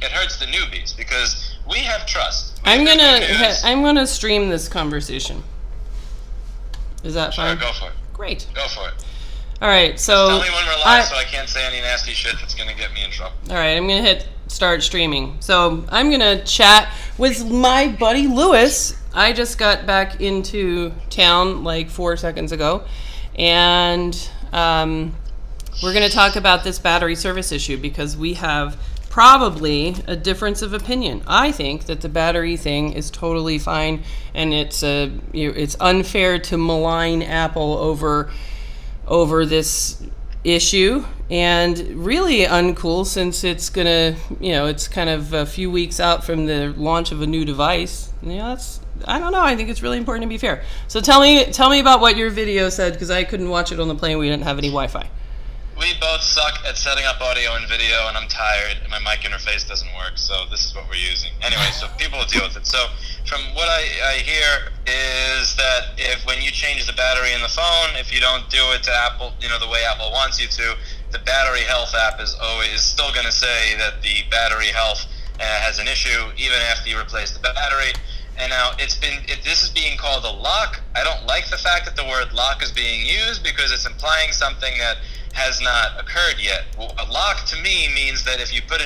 it hurts the newbies because we have trust. I'm gonna stream this conversation. Is that fine? Sure, go for it. Great. Go for it. All right, so tell me when we're live so I can't say any nasty shit that's gonna get me in trouble. All right, I'm gonna hit start streaming. So I'm gonna chat with my buddy Lewis. I just got back into town like 4 seconds ago, and we're gonna talk about this battery service issue because we have probably a difference of opinion. I think that the battery thing is totally fine, and it's unfair to malign Apple over this issue, and really uncool since it's gonna, it's kind of a few weeks out from the launch of a new device. I don't know. I think it's really important to be fair. So tell me about what your video said, because I couldn't watch it on the plane. We didn't have any Wi-Fi. We both suck at setting up audio and video, and I'm tired, and my mic interface doesn't work, so this is what we're using. Anyway, so people will deal with it. So from what I hear is that when you change the battery in the phone, if you don't do it to Apple, the way Apple wants you to, the battery health app is always still going to say that the battery health has an issue, even after you replace the battery. And now this is being called a lock. I don't like the fact that the word lock is being used because it's implying something that has not occurred yet. A lock to me means that if you put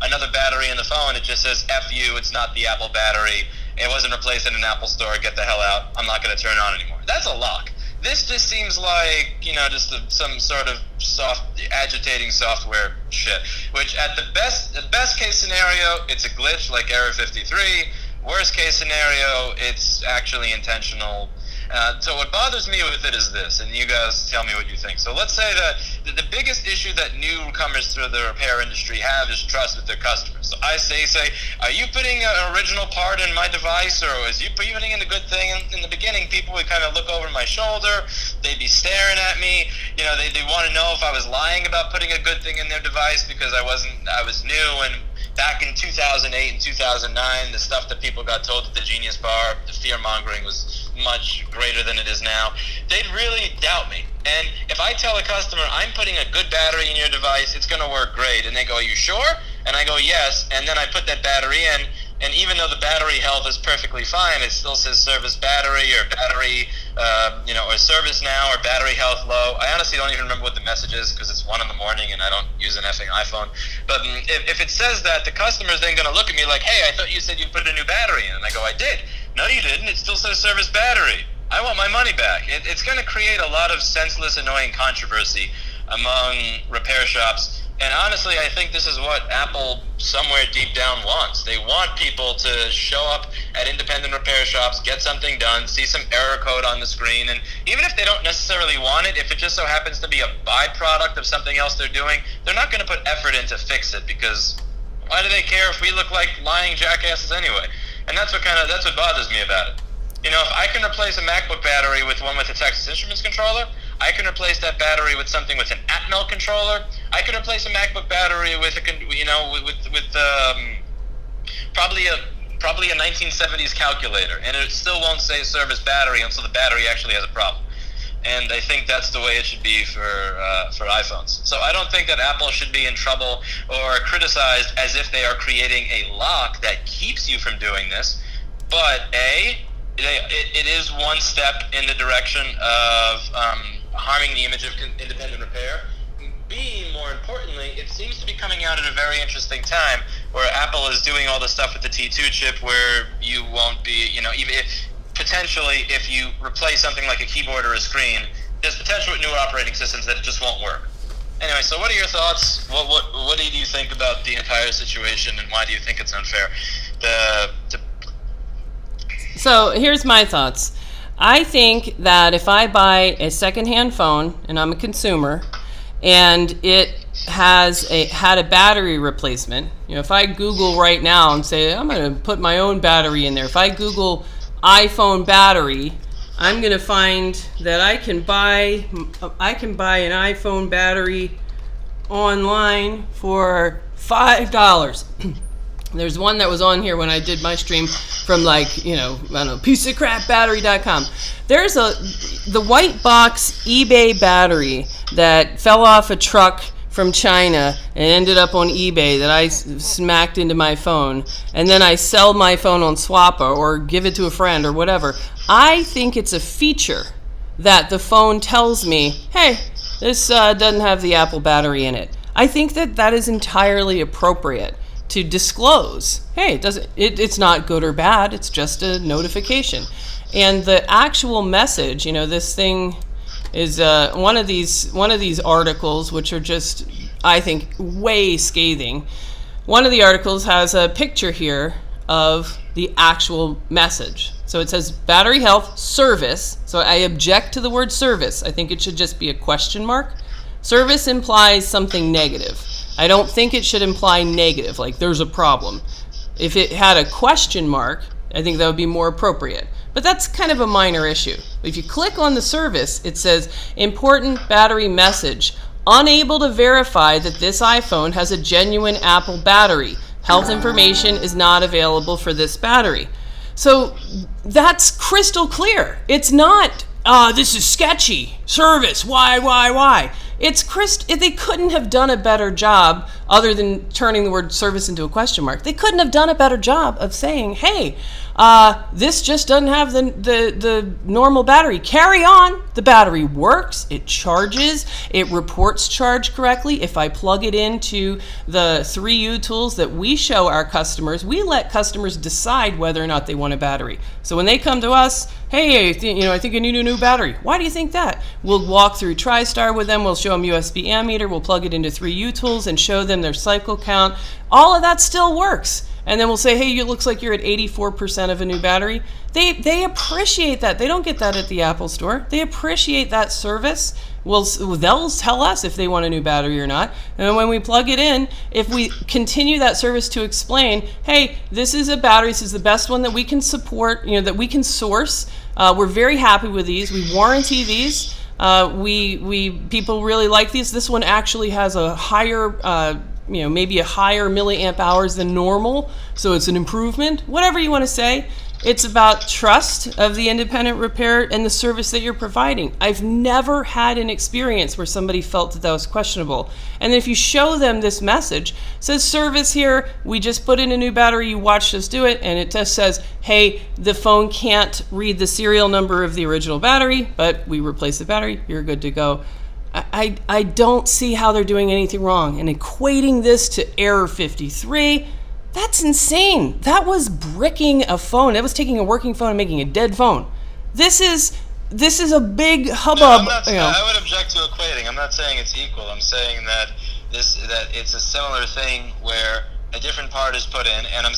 another battery in the phone, it just says F you, it's not the Apple battery, it wasn't replaced in an Apple store, get the hell out, I'm not going to turn it on anymore. That's a lock. This just seems like, just some sort of agitating software shit, which at the best case scenario, it's a glitch like error 53. Worst case scenario, it's actually intentional. So what bothers me with it is this, and you guys tell me what you think. So let's say that the biggest issue that newcomers through the repair industry have is trust with their customers. So I say, are you putting an original part in my device, or are you putting in a good thing? In the beginning, people would kind of look over my shoulder. They'd be staring at me. They want to know if I was lying about putting a good thing in their device because I was new. And back in 2008 and 2009, the stuff that people got told at the Genius Bar, the fear-mongering was much greater than it is now. They'd really doubt me. And if I tell a customer, I'm putting a good battery in your device, it's going to work great, and they go, are you sure? And I go, yes, and then I put that battery in, and even though the battery health is perfectly fine, it still says service battery or battery, or service now or battery health low. I honestly don't even remember what the message is because it's 1 a.m. and I don't use an effing iPhone. But if it says that, the customer's then going to look at me like, hey, I thought you said you put a new battery in. And I go, I did. No, you didn't. It still says service battery. I want my money back. It's going to create a lot of senseless, annoying controversy among repair shops. And honestly, I think this is what Apple somewhere deep down wants. They want people to show up at independent repair shops, get something done, see some error code on the screen, and even if they don't necessarily want it, if it just so happens to be a byproduct of something else they're doing, they're not going to put effort in to fix it because why do they care if we look like lying jackasses anyway? And that's what bothers me about it. If I can replace a MacBook battery with one with a Texas Instruments controller, I can replace that battery with something with an Atmel controller. I can replace a MacBook battery with probably a 1970s calculator, and it still won't say service battery until the battery actually has a problem. And I think that's the way it should be for iPhones. So I don't think that Apple should be in trouble or criticized as if they are creating a lock that keeps you from doing this. But it is one step in the direction of harming the image of independent repair. B, more importantly, it seems to be coming out at a very interesting time where Apple is doing all the stuff with the T2 chip where you won't be, even potentially if you replace something like a keyboard or a screen, there's potential with newer operating systems that it just won't work. Anyway, so what are your thoughts? What do you think about the entire situation, and why do you think it's unfair? So here's my thoughts. I think that if I buy a secondhand phone, and I'm a consumer, and it had a battery replacement, if I Google right now and say, I'm going to put my own battery in there. If I Google iPhone battery, I'm going to find that I can buy an iPhone battery online for $5. There's one that was on here when I did my stream from piecefcrapbattery.com. There's the white box eBay battery that fell off a truck from China and ended up on eBay that I smacked into my phone, and then I sell my phone on Swappa or give it to a friend or whatever, I think it's a feature that the phone tells me, hey, this doesn't have the Apple battery in it. I think that that is entirely appropriate to disclose. Hey, it's not good or bad, it's just a notification. And the actual message, this thing is one of these articles, which are just, I think, way scathing. One of the articles has a picture here of the actual message. So it says battery health service. So I object to the word service. I think it should just be a question mark. Service implies something negative. I don't think it should imply negative, like there's a problem. If it had a question mark, I think that would be more appropriate. But that's kind of a minor issue. If you click on the service, it says, important battery message. Unable to verify that this iPhone has a genuine Apple battery. Health information is not available for this battery. So that's crystal clear. It's not, this is sketchy. Service, why? They couldn't have done a better job, other than turning the word service into a question mark. They couldn't have done a better job of saying, hey, this just doesn't have the normal battery. Carry on. The battery works. It charges. It reports charge correctly. If I plug it into the 3U tools that we show our customers, we let customers decide whether or not they want a battery. So when they come to us, hey, I think I need a new battery. Why do you think that? We'll walk through TriStar with them. We'll show them USB ammeter. We'll plug it into 3U tools and show them their cycle count. All of that still works. And then we'll say, hey, it looks like you're at 84% of a new battery. They appreciate that. They don't get that at the Apple Store. They appreciate that service. They'll tell us if they want a new battery or not. And when we plug it in, if we continue that service to explain, hey, this is a battery, this is the best one that we can support, that we can source. We're very happy with these. We warranty these. People really like these. This one actually has a higher maybe a higher milliamp hours than normal, so it's an improvement. Whatever you want to say, it's about trust of the independent repair and the service that you're providing. I've never had an experience where somebody felt that was questionable. And if you show them this message, it says service here, we just put in a new battery, you watched us do it, and it just says, hey, the phone can't read the serial number of the original battery, but we replaced the battery, you're good to go. I don't see how they're doing anything wrong. And equating this to error 53, that's insane. That was bricking a phone. That was taking a working phone and making a dead phone. This is a big hubbub. I would object to equating. I'm not saying it's equal. I'm saying that it's a similar thing where a different part is put in, and I'm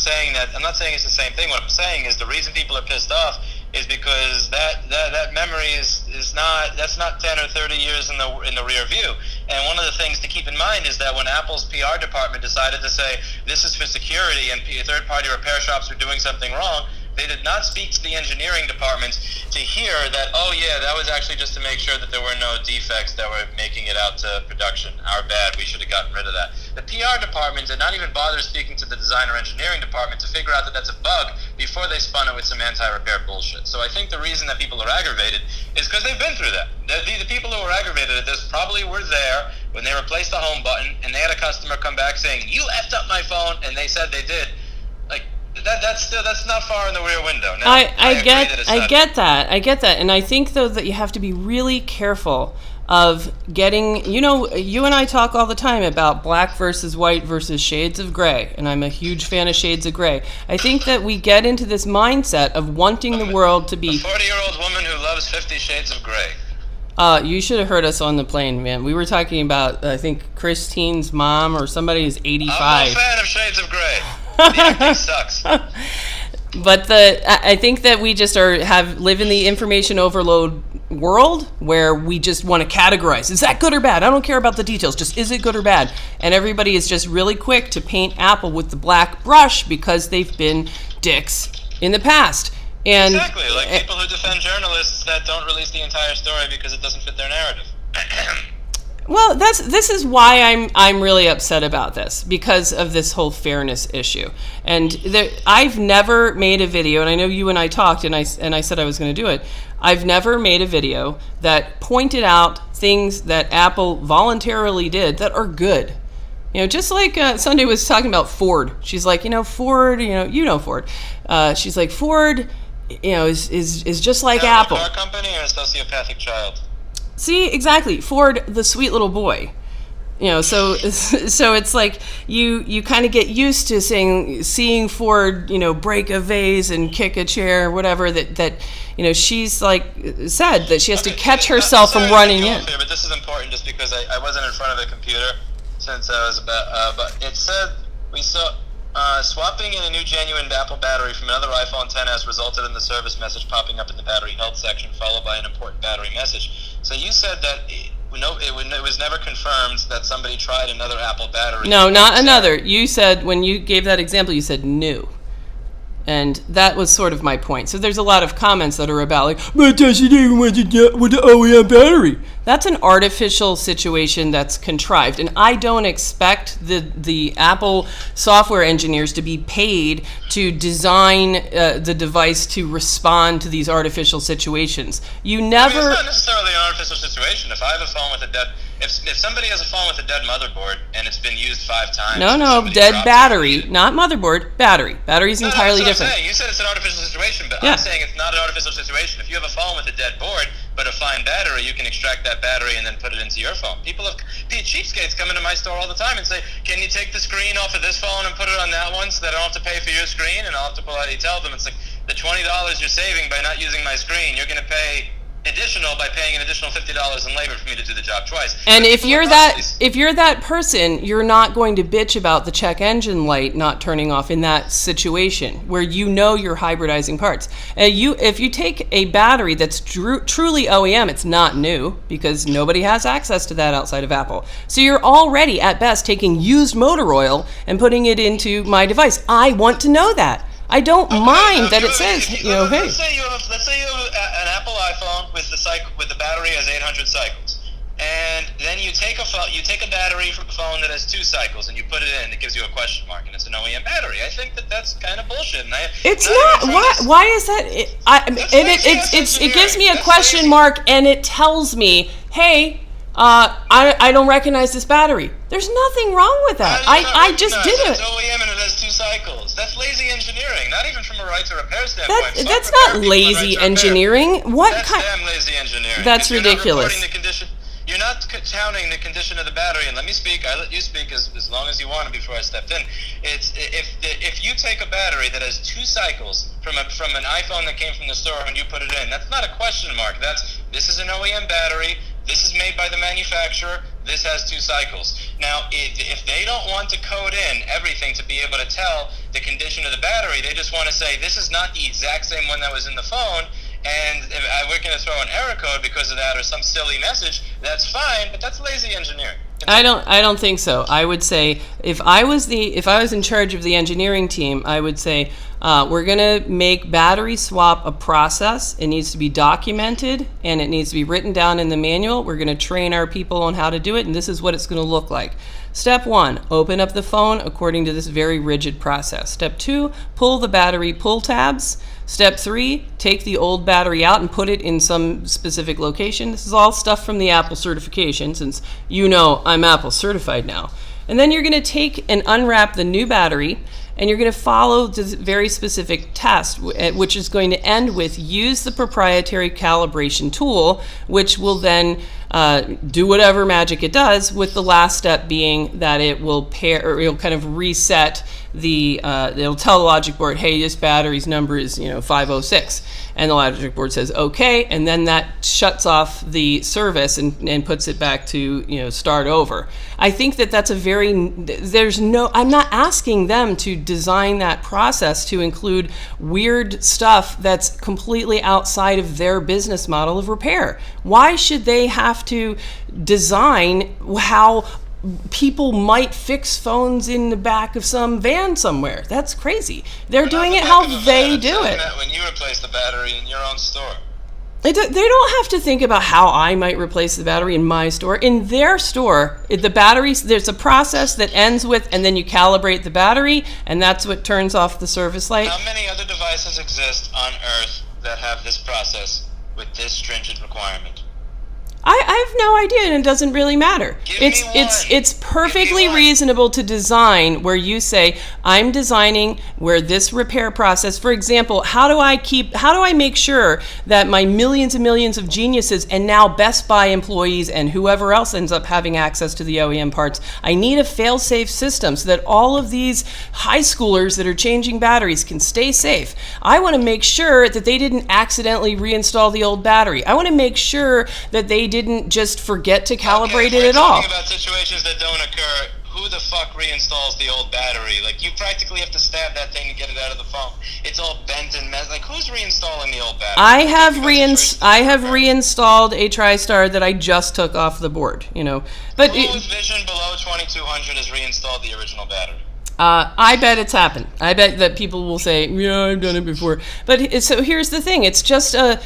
not saying it's the same thing. What I'm saying is the reason people are pissed off is because that memory is not 10 or 30 years in the rear view. And one of the things to keep in mind is that when Apple's PR department decided to say this is for security and third-party repair shops are doing something wrong, they did not speak to the engineering departments to hear that, oh yeah, that was actually just to make sure that there were no defects that were making it out to production. Our bad, we should have gotten rid of that. The PR department did not even bother speaking to the design or engineering department to figure out that that's a bug before they spun it with some anti-repair bullshit. So I think the reason that people are aggravated is because they've been through that. The people who were aggravated at this probably were there when they replaced the home button and they had a customer come back saying, you effed up my phone, and they said they did. That's not far in the rear window. Now, I get that, and I think though that you have to be really careful of getting. You and I talk all the time about black versus white versus shades of gray, and I'm a huge fan of shades of gray. I think that we get into this mindset of wanting the world to be. A 40-year-old woman who loves 50 Shades of Grey. You should have heard us on the plane, man. We were talking about, I think, Christine's mom or somebody who's 85. I'm a fan of Shades of Grey. The acting sucks. But I think that we just live in the information overload world where we just want to categorize. Is that good or bad? I don't care about the details. Just is it good or bad? And everybody is just really quick to paint Apple with the black brush because they've been dicks in the past. And exactly, like people who defend journalists that don't release the entire story because it doesn't fit their narrative. Well, this is why I'm really upset about this, because of this whole fairness issue. And I've never made a video, and I know you and I talked, and I said I was going to do it. I've never made a video that pointed out things that Apple voluntarily did that are good. You know, just like Sunday was talking about Ford. She's like, Ford, Ford. She's like, Ford, is just like Apple. A car company or a sociopathic child? See, exactly. Ford, the sweet little boy. So it's like you kind of get used to seeing Ford, break a vase and kick a chair, whatever, that she's like said that she has to catch herself from running in. Here, but this is important just because I wasn't in front of a computer since I was but it said we saw swapping in a new genuine Apple battery from another iPhone XS resulted in the service message popping up in the battery health section, followed by an important battery message. So you said that it was never confirmed that somebody tried another Apple battery. No, not another. You said, when you gave that example, you said new. And that was sort of my point. So there's a lot of comments that are about like, but does it even with the OEM battery? That's an artificial situation that's contrived. And I don't expect the Apple software engineers to be paid to design the device to respond to these artificial situations. You never... it's not necessarily an artificial situation. If I have a phone with a dead... If somebody has a phone with a dead motherboard and it's been used 5 times... No, dead battery, not motherboard, battery. Battery's entirely different. You said it's an artificial situation, but I'm saying it's not an artificial situation. If you have a phone with a dead board, but a fine battery, you can extract that battery and then put it into your phone. Cheapskates come into my store all the time and say, can you take the screen off of this phone and put it on that one so that I don't have to pay for your screen? And I'll have to politely tell them, it's like, the $20 you're saving by not using my screen, you're going to pay additional by paying an additional $50 in labor for me to do the job twice. And if you're that person, you're not going to bitch about the check engine light not turning off in that situation where you're hybridizing parts. If you take a battery that's truly OEM, it's not new because nobody has access to that outside of Apple. So you're already at best taking used motor oil and putting it into my device. I want to know that. I don't mind that it says, hey. Let's say you have an Apple iPhone with the battery has 800 cycles, and then you take a battery from a phone that has 2 cycles, and you put it in. It gives you a question mark, and it's an OEM battery. I think that's kind of bullshit. It's not. Why is that? It gives me a question mark, and it tells me, hey. I don't recognize this battery. There's nothing wrong with that. I just did it. It's OEM and it has 2 cycles. That's lazy engineering, not even from a right to repair standpoint. That's not lazy engineering. That's damn lazy engineering. That's ridiculous. You're not counting the condition of the battery. And let me speak. I let you speak as long as you wanted before I stepped in. If you take a battery that has 2 cycles from an iPhone that came from the store and you put it in, that's not a question mark. This is an OEM battery. This is made by the manufacturer. This has 2 cycles. Now, if they don't want to code in everything to be able to tell the condition of the battery, they just want to say, this is not the exact same one that was in the phone, and we're going to throw an error code because of that or some silly message, that's fine, but that's lazy engineering. I don't think so. I would say if I was in charge of the engineering team, I would say we're going to make battery swap a process. It needs to be documented and it needs to be written down in the manual. We're going to train our people on how to do it, and this is what it's going to look like. Step 1, open up the phone according to this very rigid process. Step 2, pull the battery pull tabs. Step 3, take the old battery out and put it in some specific location. This is all stuff from the Apple certification, since I'm Apple certified now. And then you're going to take and unwrap the new battery, and you're going to follow this very specific test, which is going to end with use the proprietary calibration tool, which will then do whatever magic it does, with the last step being that it will it'll kind of reset it'll tell the logic board, hey, this battery's number is 506, and the logic board says okay, and then that shuts off the service and puts it back to start over. I think that's I'm not asking them to design that process to include weird stuff that's completely outside of their business model of repair. Why should they have to design how people might fix phones in the back of some van somewhere? That's crazy. They're doing it how they do it. When you replace the battery in your own store. They don't have to think about how I might replace the battery in my store. In their store, the batteries, there's a process that ends with, and then you calibrate the battery, and that's what turns off the service light. How many other devices exist on Earth that have this process with this stringent requirement? I have no idea, and it doesn't really matter. It's perfectly reasonable to design where you say, I'm designing where this repair process, for example, how do I make sure that my millions and millions of geniuses and now Best Buy employees and whoever else ends up having access to the OEM parts, I need a fail-safe system so that all of these high schoolers that are changing batteries can stay safe. I want to make sure that they didn't accidentally reinstall the old battery. I want to make sure that they didn't just forget to calibrate it at all. Talking about situations that don't occur, who the fuck reinstalls the old battery? Like, you practically have to stab that thing to get it out of the phone. It's all bent and messed. Like, who's reinstalling the old battery? I have reinstalled a TriStar that I just took off the board. But who with vision below 2200 has reinstalled the original battery? I bet it's happened. I bet that people will say, yeah, I've done it before. But so here's the thing. It's just a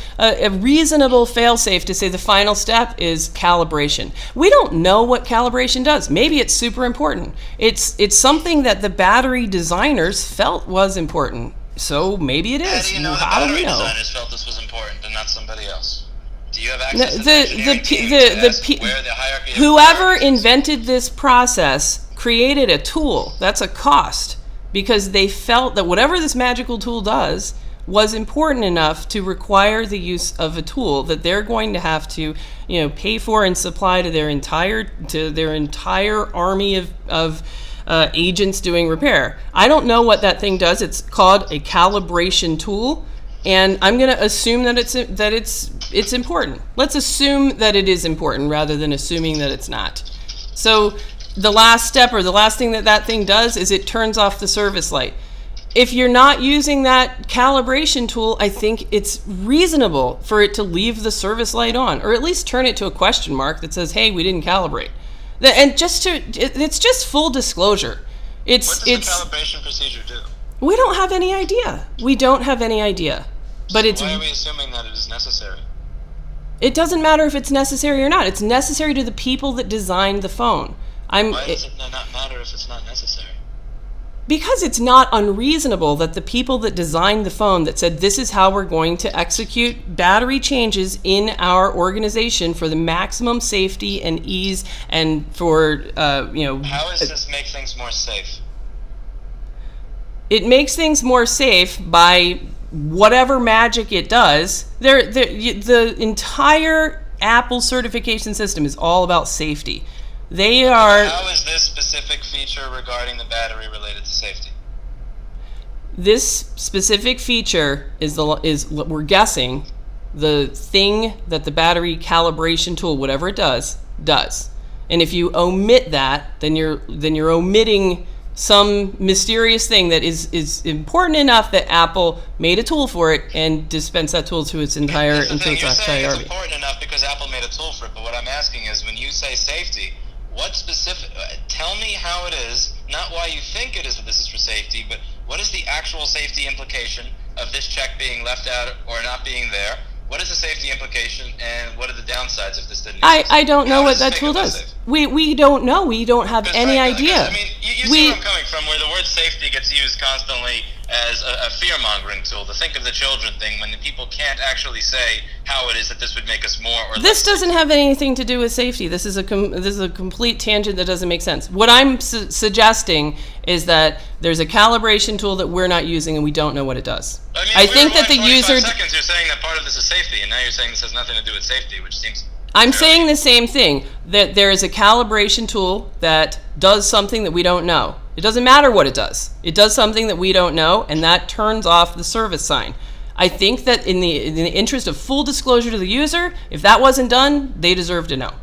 reasonable fail-safe to say the final step is calibration. We don't know what calibration does. Maybe it's super important. It's something that the battery designers felt was important. So maybe it is. How do you know the battery designers felt this was important and not somebody else? Do you have access to the engineering team to ask where the hierarchy of whoever invented this process created a tool. That's a cost, because they felt that whatever this magical tool does was important enough to require the use of a tool that they're going to have to, pay for and supply to their entire army of agents doing repair. I don't know what that thing does. It's called a calibration tool, and I'm going to assume that it's important. Let's assume that it is important rather than assuming that it's not. So the last step, or the last thing that thing does, is it turns off the service light. If you're not using that calibration tool, I think it's reasonable for it to leave the service light on, or at least turn it to a question mark that says, hey, we didn't calibrate. And it's just full disclosure. What does the calibration procedure do? We don't have any idea. We don't have any idea. But so why are we assuming that it is necessary? It doesn't matter if it's necessary or not. It's necessary to the people that designed the phone. Why does it not matter if it's not necessary? Because it's not unreasonable that the people that designed the phone, that said this is how we're going to execute battery changes in our organization for the maximum safety and ease and for, How does this make things more safe? It makes things more safe by whatever magic it does. The entire Apple certification system is all about safety. How is this specific feature regarding the battery related to safety? This specific feature is we're guessing the thing that the battery calibration tool, whatever it does. And if you omit that, then you're omitting some mysterious thing that is important enough that Apple made a tool for it and dispensed that tool to its entire You're saying army. it's important enough because Apple made a tool for it, but what I'm asking is, when you say safety, what specific? Tell me how it is, not why you think it is that this is for safety, but what is the actual safety implication of this check being left out or not being there? What is the safety implication, and what are the downsides if this didn't exist? I don't know what that tool does. We don't know. We don't have any idea. I mean, you see where I'm coming from, where the word safety gets used constantly as a fear-mongering tool, the think of the children thing, when the people can't actually say how it is that this would make us more or less. This doesn't have anything to do with safety. This is a complete tangent that doesn't make sense. What I'm suggesting is that there's a calibration tool that we're not using and we don't know what it does. I think that the user... seconds, you're saying that part of this is safety, and now you're saying this has nothing to do with safety, which seems... I'm saying the same thing, that there is a calibration tool that does something that we don't know. It doesn't matter what it does. It does something that we don't know, and that turns off the service sign. I think that in the interest of full disclosure to the user, if that wasn't done, they deserve to know.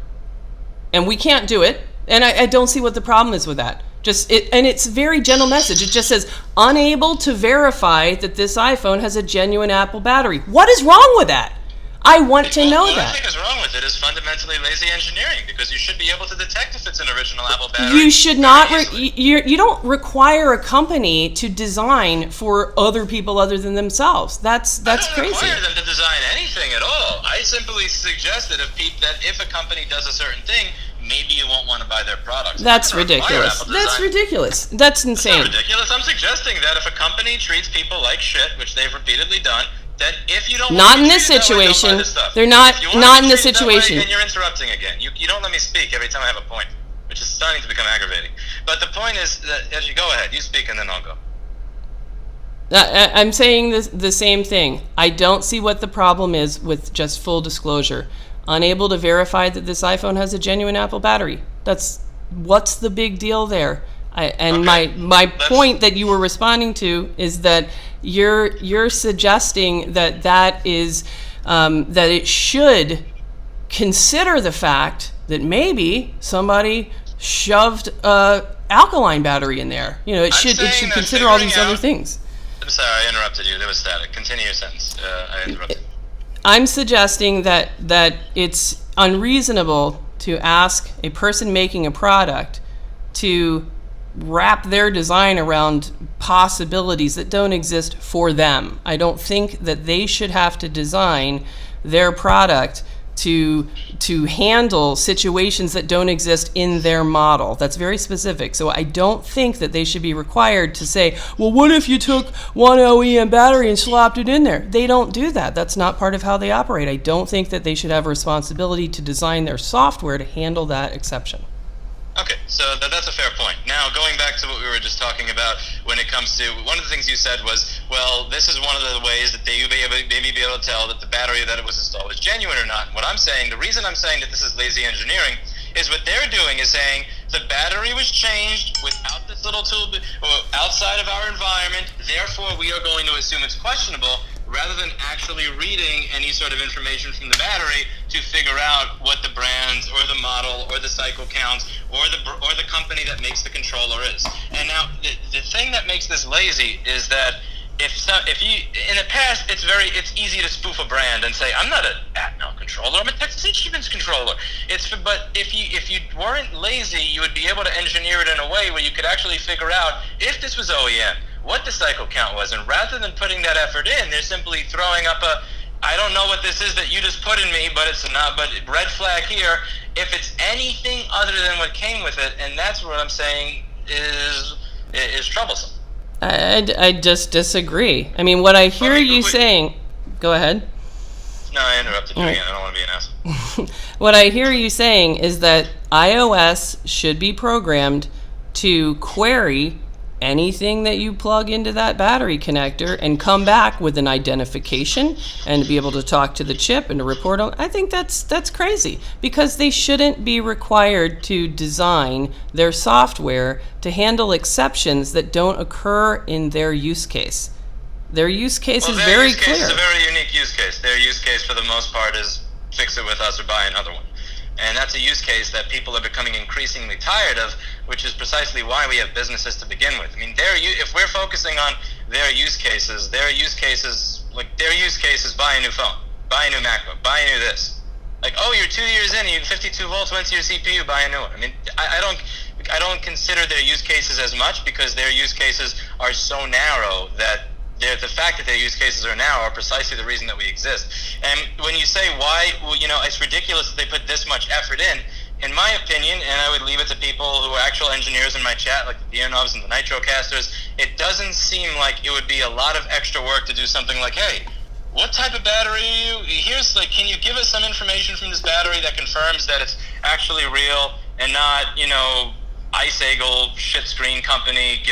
And we can't do it, and I don't see what the problem is with that. And it's a very gentle message. It just says, unable to verify that this iPhone has a genuine Apple battery. What is wrong with that? I want to know that. What I think is wrong with it is fundamentally lazy engineering, because you should be able to detect if it's an original Apple battery. You should not. You don't require a company to design for other people other than themselves. That's crazy. I don't require them to design anything at all. No, I simply suggested that if a company does a certain thing, maybe you won't want to buy their products. That's ridiculous. That's ridiculous. That's insane. It's not ridiculous. I'm suggesting that if a company treats people like shit, which they've repeatedly done, that if you don't not in this situation, they're not in this situation. And you're interrupting again. You don't let me speak every time I have a point, which is starting to become aggravating. But the point is that as you go ahead, you speak and then I'll go. I'm saying the same thing. I don't see what the problem is with just full disclosure. Unable to verify that this iPhone has a genuine Apple battery. What's the big deal there? My point that you were responding to is that you're suggesting that is that it should consider the fact that maybe somebody shoved a alkaline battery in there. It should consider all these other things. I'm sorry, I interrupted you. There was static. Continue your sentence. I interrupted. I'm suggesting that it's unreasonable to ask a person making a product to wrap their design around possibilities that don't exist for them. I don't think that they should have to design their product to handle situations that don't exist in their model. That's very specific. So I don't think that they should be required to say, well, what if you took one OEM battery and slopped it in there? They don't do that. That's not part of how they operate. I don't think that they should have a responsibility to design their software to handle that exception. Okay, so that's a fair point. Now, going back to what we were just talking about when it comes to, one of the things you said was, well, this is one of the ways that you may be able to tell that the battery that it was installed was genuine or not. What I'm saying, the reason I'm saying that this is lazy engineering is what they're doing is saying the battery was changed without this little tool outside of our environment, therefore we are going to assume it's questionable, rather than actually reading any sort of information from the battery to figure out what the brand or the model or the cycle counts or the company that makes the controller is. And now the thing that makes this lazy is that if you in the past it's easy to spoof a brand and say I'm not an Atmel controller, I'm a Texas Instruments controller. But if you weren't lazy, you would be able to engineer it in a way where you could actually figure out if this was OEM, what the cycle count was, and rather than putting that effort in, they're simply throwing up I don't know what this is that you just put in me, but it's not, but red flag here, if it's anything other than what came with it, and that's what I'm saying is troublesome. I just disagree. I mean, what I hear you saying, go ahead. No, I interrupted you again. I don't want to be an asshole. What I hear you saying is that iOS should be programmed to query anything that you plug into that battery connector and come back with an identification and to be able to talk to the chip and to report on. I think that's crazy, because they shouldn't be required to design their software to handle exceptions that don't occur in their use case. Their use case is very clear. It's a very unique use case. Their use case for the most part is fix it with us or buy another one. And that's a use case that people are becoming increasingly tired of, which is precisely why we have businesses to begin with. I mean, if we're focusing on their use cases, buy a new phone, buy a new MacBook, buy a new this. Like, oh, you're 2 years in, you 52 volts went to your CPU, buy a new one. I mean, I don't consider their use cases as much, because their use cases are so narrow that the fact that their use cases are narrow are precisely the reason that we exist. And when you say why, it's ridiculous that they put this much effort in my opinion, and I would leave it to people who are actual engineers in my chat, like the Dearnovs and the Nitrocasters, it doesn't seem like it would be a lot of extra work to do something like, hey, what type of battery are you? Can you give us some information from this battery that confirms that it's actually real and not, Ice Eagle shit screen company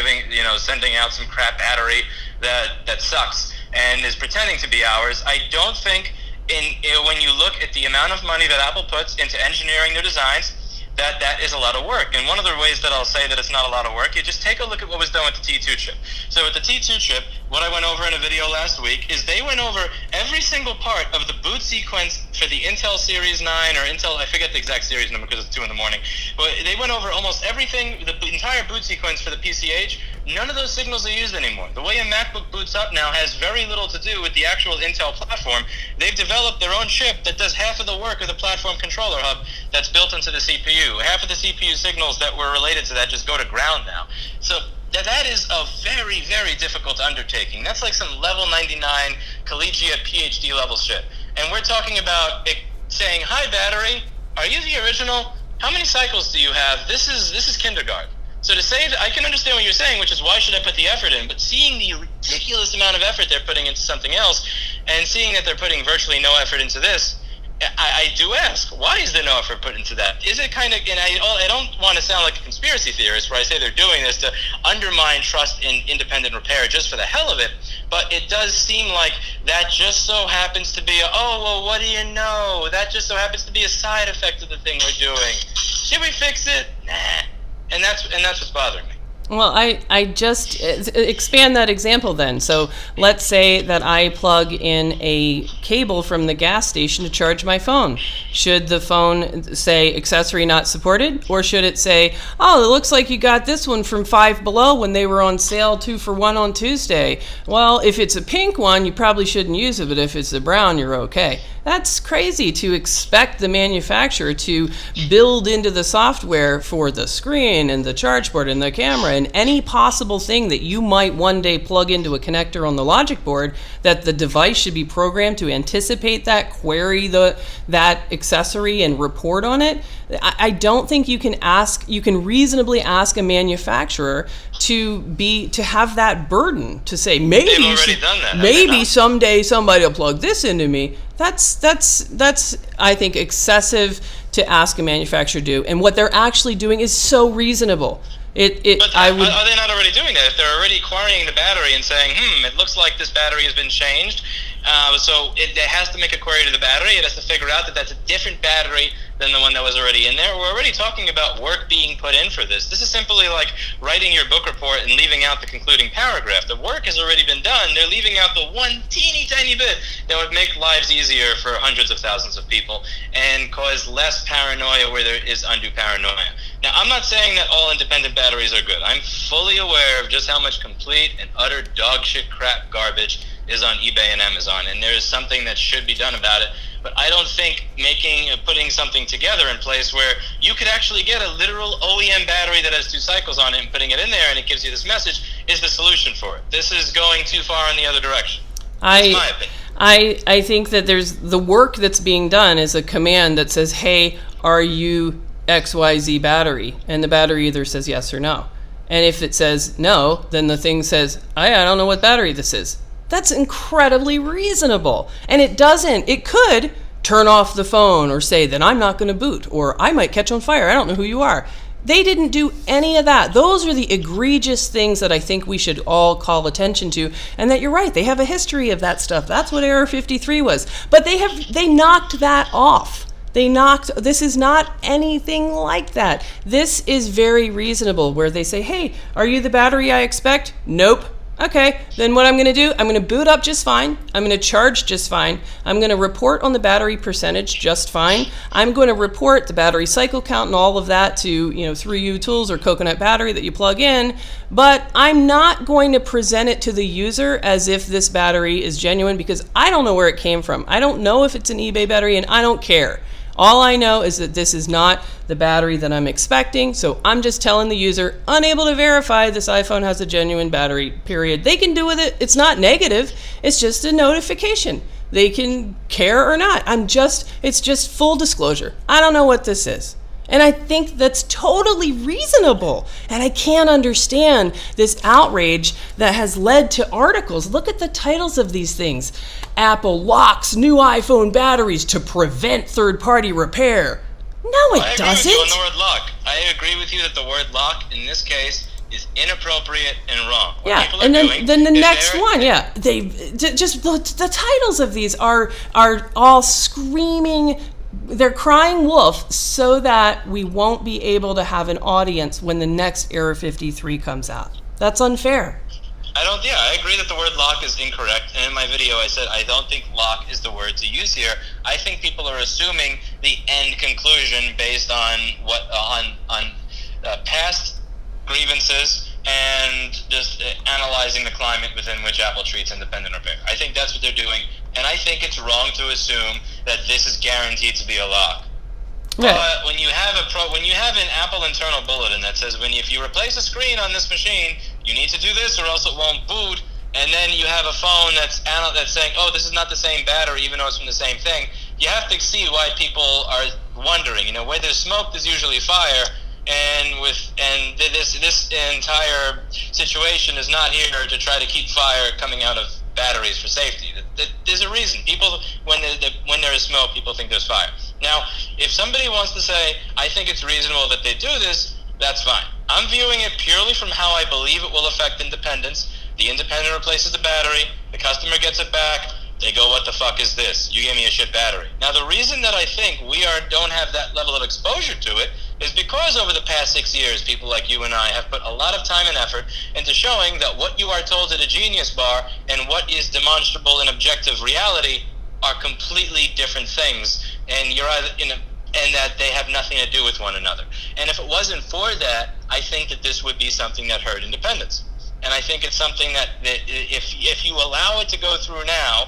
sending out some crap battery that sucks and is pretending to be ours. I don't think when you look at the amount of money that Apple puts into engineering their designs, that is a lot of work. And one of the ways that I'll say that it's not a lot of work, you just take a look at what was done with the T2 chip. So with the T2 chip, what I went over in a video last week is they went over every single part of the boot sequence for the Intel Series 9 or Intel, I forget the exact series number because it's 2 in the morning, but they went over almost everything, the entire boot sequence for the PCH. None of those signals are used anymore. The way a MacBook boots up now has very little to do with the actual Intel platform. They've developed their own chip that does half of the work of the platform controller hub that's built into the CPU. Half of the CPU signals that were related to that just go to ground now. So that is a very, very difficult undertaking. That's like some level 99 collegiate PhD level shit. and we're talking about it saying, "Hi, battery, are you the original? How many cycles do you have?" This is kindergarten. So to say that, I can understand what you're saying, which is why should I put the effort in? But seeing the ridiculous amount of effort they're putting into something else, and seeing that they're putting virtually no effort into this, I do ask, why is there no effort put into that? Is it kind of, and I don't want to sound like a conspiracy theorist where I say they're doing this to undermine trust in independent repair just for the hell of it, but it does seem like that just so happens to be what do you know? That just so happens to be a side effect of the thing we're doing. Should we fix it? Nah. And that's what's bothering me. Well, I just expand that example then. So let's say that I plug in a cable from the gas station to charge my phone. Should the phone say accessory not supported? Or should it say, oh, it looks like you got this one from Five Below when they were on sale 2 for $1 on Tuesday? Well, if it's a pink one, you probably shouldn't use it, but if it's a brown, you're okay. That's crazy to expect the manufacturer to build into the software for the screen and the charge port and the camera and any possible thing that you might one day plug into a connector on the logic board, that the device should be programmed to anticipate that, query that accessory and report on it. I don't think you can reasonably ask a manufacturer to have that burden to say maybe someday somebody will plug this into me. That's I think excessive to ask a manufacturer to do, and what they're actually doing is so reasonable. Are they not already doing that? If they're already querying the battery and saying, it looks like this battery has been changed, so it has to make a query to the battery. It has to figure out that that's a different battery than the one that was already in there. We're already talking about work being put in for this. This is simply like writing your book report and leaving out the concluding paragraph. The work has already been done. They're leaving out the one teeny tiny bit that would make lives easier for hundreds of thousands of people and cause less paranoia where there is undue paranoia. Now, I'm not saying that all independent batteries are good. I'm fully aware of just how much complete and utter dog shit crap garbage is on eBay and Amazon, and there is something that should be done about it. But I don't think putting something together in place where you could actually get a literal OEM battery that has 2 cycles on it and putting it in there and it gives you this message is the solution for it. This is going too far in the other direction. That's my opinion. I think that there's the work that's being done is a command that says, hey, are you XYZ battery? And the battery either says yes or no. And if it says no, then the thing says, I don't know what battery this is. That's incredibly reasonable. And it could turn off the phone or say that I'm not going to boot or I might catch on fire. I don't know who you are. They didn't do any of that. Those are the egregious things that I think we should all call attention to. And that you're right, they have a history of that stuff. That's what Error 53 was. But they knocked that off. This is not anything like that. This is very reasonable where they say, hey, are you the battery I expect? Nope. Okay, then what I'm going to do, I'm going to boot up just fine. I'm going to charge just fine. I'm going to report on the battery percentage just fine. I'm going to report the battery cycle count and all of that to, 3U Tools or Coconut Battery that you plug in. But I'm not going to present it to the user as if this battery is genuine because I don't know where it came from. I don't know if it's an eBay battery and I don't care. All I know is that this is not the battery that I'm expecting, so I'm just telling the user, unable to verify this iPhone has a genuine battery, period. They can do with it. It's not negative. It's just a notification. They can care or not. It's just full disclosure. I don't know what this is. And I think that's totally reasonable. And I can't understand this outrage that has led to articles. Look at the titles of these things. Apple locks new iPhone batteries to prevent third-party repair. No, it doesn't. I agree with you on the word lock. I agree with you that the word lock in this case is inappropriate and wrong. What and then the next one, they just the titles of these are all screaming. They're crying wolf so that we won't be able to have an audience when the next Error 53 comes out. That's unfair. I agree that the word lock is incorrect. And in my video, I said I don't think lock is the word to use here. I think people are assuming the end conclusion based on past grievances and just analyzing the climate within which Apple treats independent repair. I think that's what they're doing, and I think it's wrong to assume that this is guaranteed to be a lock. Right. But when you have an Apple internal bulletin that says if you replace a screen on this machine, you need to do this or else it won't boot, and then you have a phone that's saying, oh, this is not the same battery, even though it's from the same thing, you have to see why people are wondering. Where there's smoke, there's usually fire, and this entire situation is not here to try to keep fire coming out of batteries for safety. There's a reason. People, when there is smoke, people think there's fire. Now, if somebody wants to say, I think it's reasonable that they do this, that's fine. I'm viewing it purely from how I believe it will affect independence. The independent replaces the battery, the customer gets it back, they go, what the fuck is this? You gave me a shit battery. Now, the reason that I think we don't have that level of exposure to it is because over the past 6 years, people like you and I have put a lot of time and effort into showing that what you are told at a Genius Bar and what is demonstrable in objective reality are completely different things, and you're either and that they have nothing to do with one another. And if it wasn't for that, I think that this would be something that hurt independence. And I think it's something that if you allow it to go through now,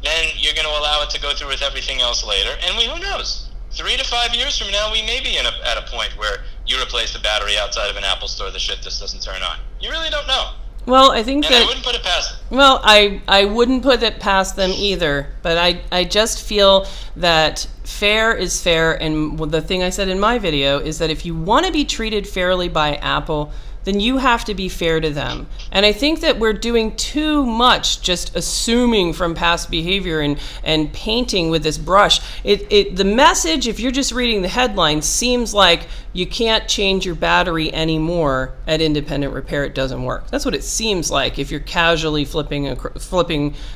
then you're going to allow it to go through with everything else later. And who knows? 3 to 5 years from now, we may be at a point where you replace the battery outside of an Apple store, the shit just doesn't turn on. You really don't know. Well, I think I wouldn't put it past them. Well, I wouldn't put it past them either, but I just feel that fair is fair, and the thing I said in my video is that if you want to be treated fairly by Apple, then you have to be fair to them. And I think that we're doing too much just assuming from past behavior and painting with this brush. The message, if you're just reading the headline, seems like you can't change your battery anymore at independent repair. It doesn't work. That's what it seems like if you're casually flipping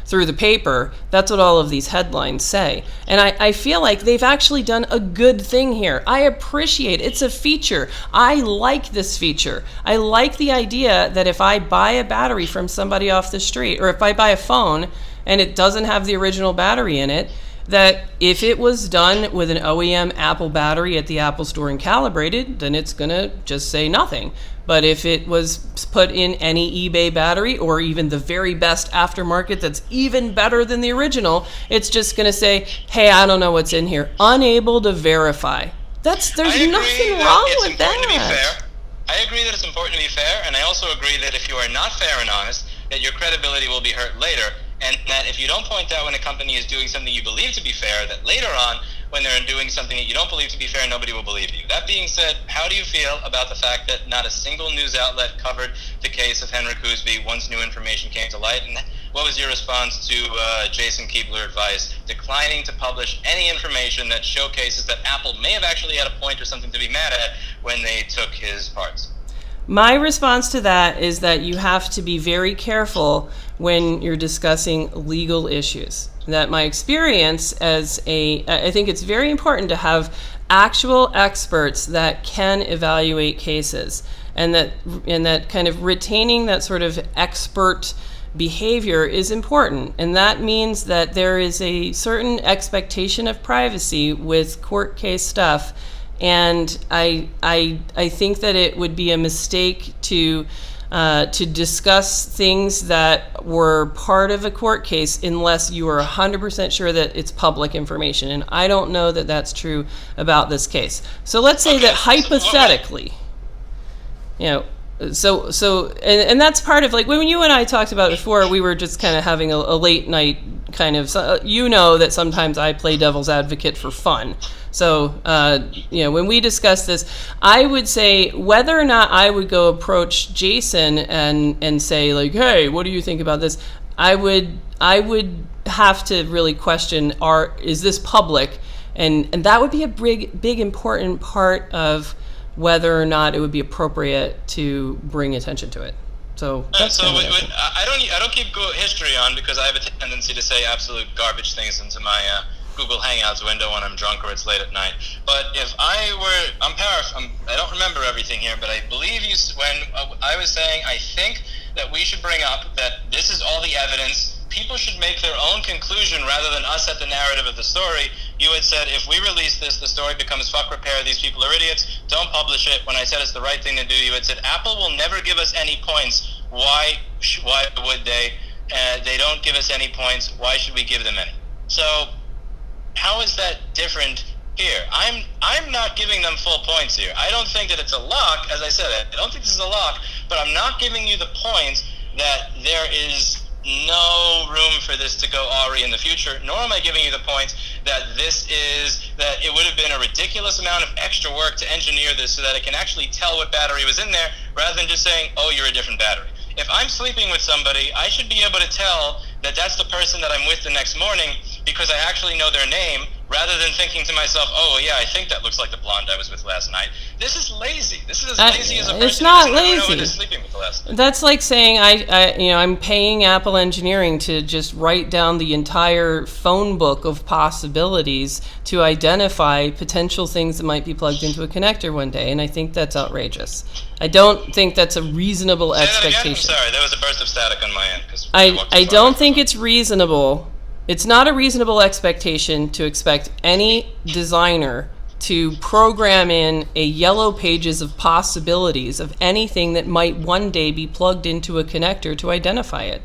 through the paper. That's what all of these headlines say. And I feel like they've actually done a good thing here. I appreciate it. It's a feature. I like this feature. I like the idea that if I buy a battery from somebody off the street, or if I buy a phone and it doesn't have the original battery in it, that if it was done with an OEM Apple battery at the Apple store and calibrated, then it's going to just say nothing. But if it was put in any eBay battery, or even the very best aftermarket that's even better than the original, it's just going to say, hey, I don't know what's in here. Unable to verify. There's nothing wrong with that. I agree that it's important to be fair, and I also agree that if you are not fair and honest, that your credibility will be hurt later, and that if you don't point out when a company is doing something you believe to be fair, that later on, when they're doing something that you don't believe to be fair, nobody will believe you. That being said, how do you feel about the fact that not a single news outlet covered the case of Henry Cousby once new information came to light? And what was your response to Jason Keebler advice, declining to publish any information that showcases that Apple may have actually had a point or something to be mad at when they took his parts? My response to that is that you have to be very careful when you're discussing legal issues. That my experience I think it's very important to have actual experts that can evaluate cases, and that kind of retaining that sort of expert behavior is important. And that means that there is a certain expectation of privacy with court case stuff. And I think that it would be a mistake to discuss things that were part of a court case unless you are 100% sure that it's public information. And I don't know that that's true about this case. So let's say that hypothetically, and that's part of, like, when you and I talked about it before, we were just kind of having a late night kind of, that sometimes I play devil's advocate for fun. So, when we discuss this, I would say whether or not I would go approach Jason and say, like, hey, what do you think about this? I would have to really question, is this public? And that would be a big important part of whether or not it would be appropriate to bring attention to it. So that's I don't keep history on because I have a tendency to say absolute garbage things into my Google Hangouts window when I'm drunk or it's late at night. But if I don't remember everything here, but I believe when I was saying I think that we should bring up that this is all the evidence. People should make their own conclusion rather than us set the narrative of the story. You had said, if we release this, the story becomes fuck repair, these people are idiots, don't publish it. When I said it's the right thing to do, you had said, Apple will never give us any points. Why would they? They don't give us any points. Why should we give them any? So how is that different here? I'm not giving them full points here. I don't think that it's a lock, as I said. I don't think this is a lock, but I'm not giving you the points that there is no room for this to go awry in the future, nor am I giving you the point that that it would have been a ridiculous amount of extra work to engineer this so that it can actually tell what battery was in there, rather than just saying, oh, you're a different battery. If I'm sleeping with somebody, I should be able to tell that that's the person that I'm with the next morning because I actually know their name, rather than thinking to myself, oh, yeah, I think that looks like the blonde I was with last night. This is lazy. This is as lazy as a person it's not who doesn't lazy. know who they're sleeping with last night. That's like saying I'm paying Apple Engineering to just write down the entire phone book of possibilities to identify potential things that might be plugged into a connector one day, and I think that's outrageous. I don't think that's a reasonable expectation. Say that again? I'm sorry, there was a burst of static on my end. I don't think it's reasonable. It's not a reasonable expectation to expect any designer to program in a yellow pages of possibilities of anything that might one day be plugged into a connector to identify it.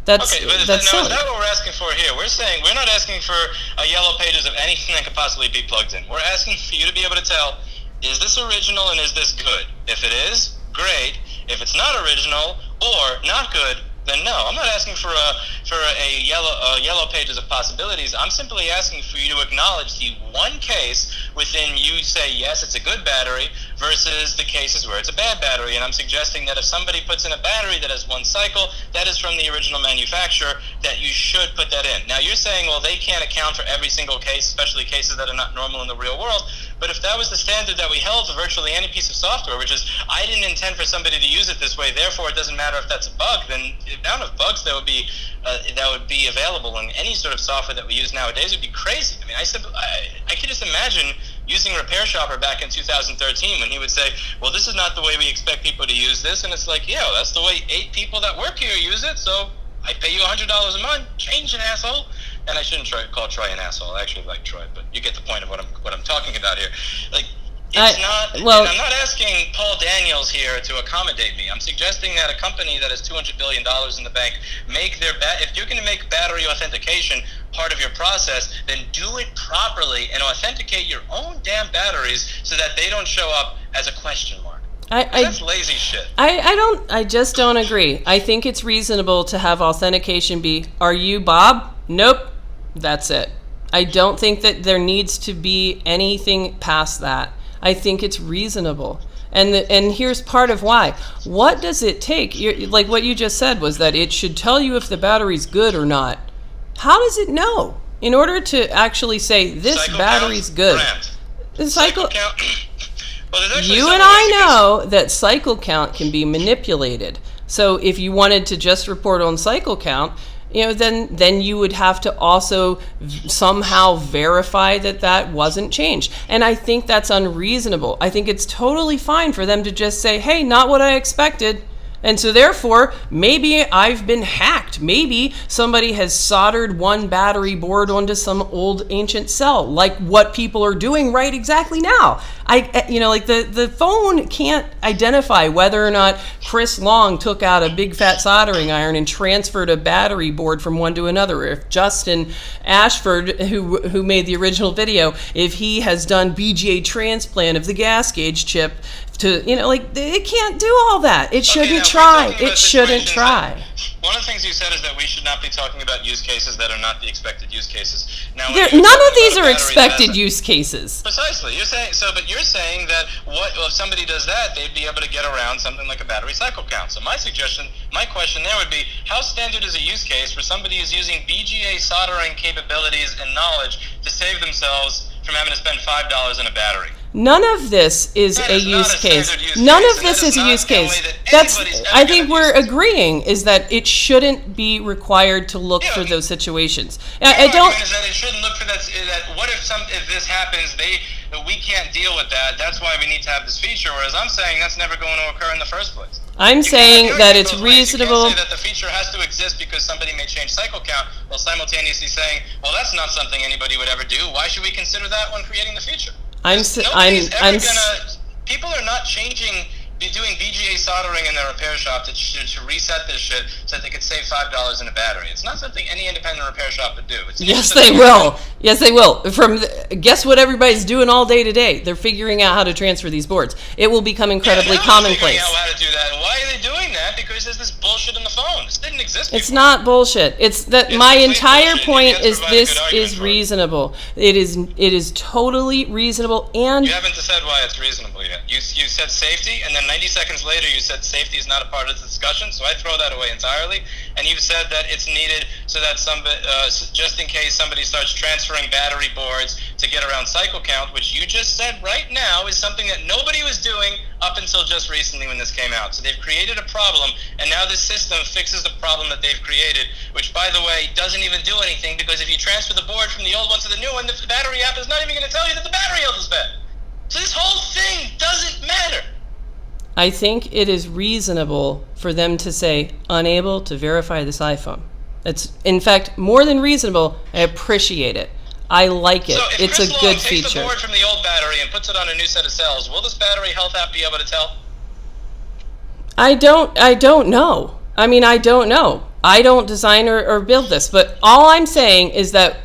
That's silly. Is that what we're asking for here? We're saying we're not asking for a yellow pages of anything that could possibly be plugged in. We're asking for you to be able to tell, is this original and is this good? If it is, great. If it's not original or not good, then no. I'm not asking for a yellow pages of possibilities. I'm simply asking for you to acknowledge the one case within you say, yes, it's a good battery, versus the cases where it's a bad battery. And I'm suggesting that if somebody puts in a battery that has one cycle, that is from the original manufacturer, that you should put that in. Now, you're saying, well, they can't account for every single case, especially cases that are not normal in the real world. But if that was the standard that we held for virtually any piece of software, which is, I didn't intend for somebody to use it this way, therefore it doesn't matter if that's a bug, then the amount of bugs that would be available in any sort of software that we use nowadays would be crazy. I mean, I could just imagine using Repair Shopper back in 2013 when he would say, well, this is not the way we expect people to use this. And it's like, yeah, that's the way 8 people that work here use it, so I pay you $100 a month. Change an asshole. And I shouldn't call Troy an asshole. I actually like Troy, but you get the point of what I'm talking about here. Like, I'm not asking Paul Daniels here to accommodate me. I'm suggesting that a company that has $200 billion in the bank if you're going to make battery authentication part of your process, then do it properly and authenticate your own damn batteries so that they don't show up as a question mark. That's lazy shit. I just don't agree. I think it's reasonable to have authentication be, are you Bob? Nope. That's it. I don't think that there needs to be anything past that. I think it's reasonable. And here's part of why. What does it take? Like what you just said was that it should tell you if the battery's good or not. How does it know? In order to actually say this cycle battery's good. The cycle count. Well, you and I know that cycle count can be manipulated. So if you wanted to just report on cycle count, then you would have to also somehow verify that wasn't changed. And I think that's unreasonable. I think it's totally fine for them to just say, hey, not what I expected. And so therefore, maybe I've been hacked. Maybe somebody has soldered one battery board onto some old ancient cell, like what people are doing right exactly now. The phone can't identify whether or not Chris Long took out a big fat soldering iron and transferred a battery board from one to another. Or if Justin Ashford, who made the original video, if he has done BGA transplant of the gas gauge chip it can't do all that. It shouldn't try. It shouldn't try. One of the things you said is that we should not be talking about use cases that are not the expected use cases. Now, none of these are expected use cases. Precisely. You're saying that if somebody does that, they'd be able to get around something like a battery cycle count. So my question there would be, how standard is a use case for somebody who's using BGA soldering capabilities and knowledge to save themselves from having to spend $5 on a battery? None of this is a use case. None of this is a use case. I think we're agreeing is that it shouldn't be required to look for those situations. I don't. Is that it shouldn't look for that. What if this happens? We can't deal with that. That's why we need to have this feature. Whereas I'm saying that's never going to occur in the first place. I'm saying that it's reasonable. You can't say that the feature has to exist because somebody may change cycle count, while simultaneously saying, well, that's not something anybody would ever do. Why should we consider that when creating the feature? People are not doing BGA soldering in their repair shop to reset this shit so that they could save $5 in a battery. It's not something any independent repair shop would do. Yes, they will. Yes, they will. Guess what everybody's doing all day today? They're figuring out how to transfer these boards. It will become incredibly commonplace. Figuring out how to do that. And why are they doing that? Because he says this bullshit in the phone. This didn't exist before. It's not bullshit. It's that my entire point is this is reasonable. It is totally reasonable, and you haven't said why it's reasonable yet. You said safety, and then 90 seconds later you said safety is not a part of the discussion, so I throw that away entirely. And you've said that it's needed so that somebody, just in case somebody starts transferring battery boards to get around cycle count, which you just said right now is something that nobody was doing up until just recently when this came out. So they've created a problem, and now this system fixes the problem that they've created, which, by the way, doesn't even do anything, because if you transfer the board from the old one to the new one, the battery app is not even going to tell you that the battery health is bad. So this whole thing doesn't matter. I think it is reasonable for them to say, unable to verify this iPhone. It's, in fact, more than reasonable. I appreciate it. I like it. So if it's Chris a Long good takes feature. the board from the old battery and puts it on a new set of cells, will this battery health app be able to tell? I don't know. I mean, I don't know. I don't design or build this, but all I'm saying is that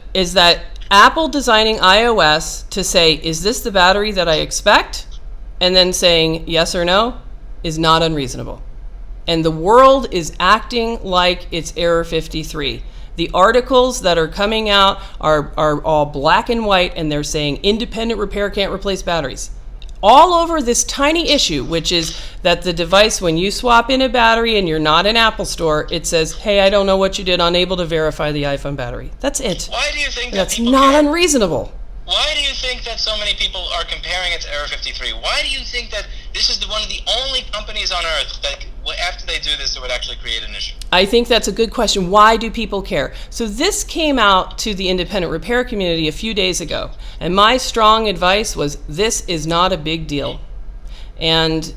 Apple designing iOS to say, is this the battery that I expect? And then saying yes or no is not unreasonable. And the world is acting like it's Error 53. The articles that are coming out are all black and white, and they're saying independent repair can't replace batteries. All over this tiny issue, which is that the device, when you swap in a battery and you're not in Apple Store, it says, hey, I don't know what you did, unable to verify the iPhone battery. That's it. Why do you think that's not unreasonable? Why do you think that so many people are comparing it to Error 53? Why do you think that this is one of the only companies on Earth that, after they do this, it would actually create an issue? I think that's a good question. Why do people care? So this came out to the independent repair community a few days ago, and my strong advice was, this is not a big deal. And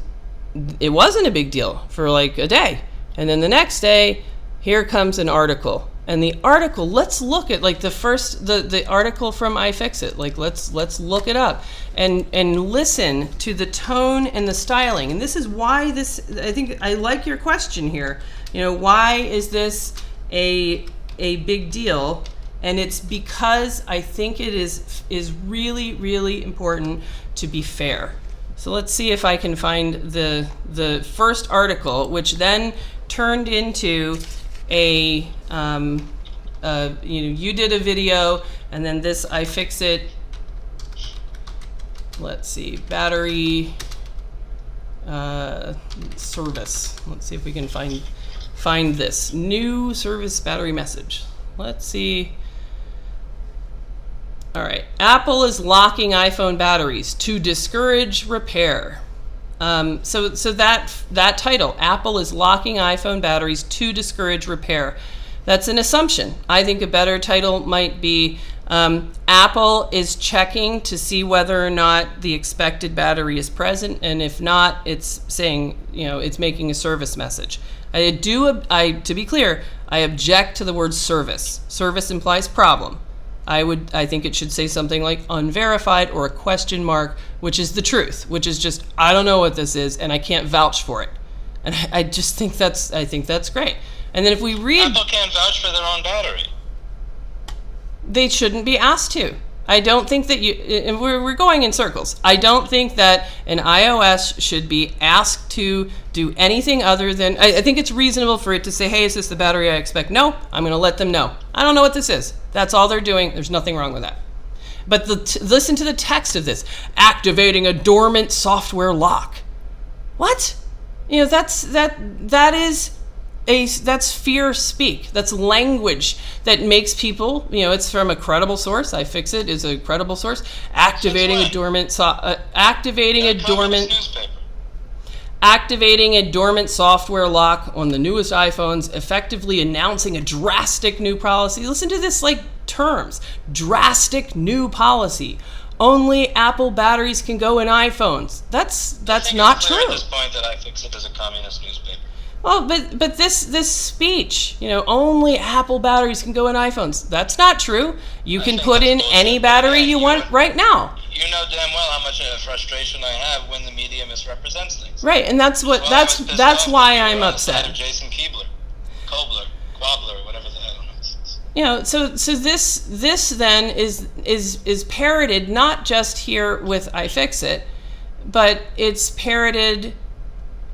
it wasn't a big deal for like a day. And then the next day, here comes an article. And the article, let's look at like the article from iFixit. Like let's look it up and listen to the tone and the styling. And this is why I think I like your question here. You know, why is this a big deal? And it's because I think it is really, really important to be fair. So let's see if I can find the first article, which then turned into a you did a video, and then this iFixit. Let's see, battery service. Let's see if we can find this new service battery message. Let's see. All right, Apple is locking iPhone batteries to discourage repair. So that title, Apple is locking iPhone batteries to discourage repair. That's an assumption. I think a better title might be Apple is checking to see whether or not the expected battery is present, and if not, it's saying, it's making a service message. To be clear, I object to the word service. Service implies problem. I think it should say something like unverified or a question mark, which is the truth, which is just, I don't know what this is and I can't vouch for it. And I just think that's great. And then if we read, Apple can't vouch for their own battery. They shouldn't be asked to. I don't think that and we're going in circles. I don't think that an iOS should be asked to do anything other than, I think it's reasonable for it to say, hey, is this the battery I expect? No, I'm going to let them know. I don't know what this is. That's all they're doing. There's nothing wrong with that. But listen to the text of this. Activating a dormant software lock. What? That's fear speak. That's language that makes people, it's from a credible source. iFixit is a credible source. Activating a dormant software lock on the newest iPhones, effectively announcing a drastic new policy. Listen to this terms. Drastic new policy. Only Apple batteries can go in iPhones. That's not true. At this point that iFixit is a communist newspaper. Well, but this speech, only Apple batteries can go in iPhones. That's not true. You can put in any battery you want right now. You know damn well how much frustration I have when the media misrepresents things. Right, and that's why I'm upset. Jason Kobler, whatever the hell it is. So this then is parroted not just here with iFixit, but it's parroted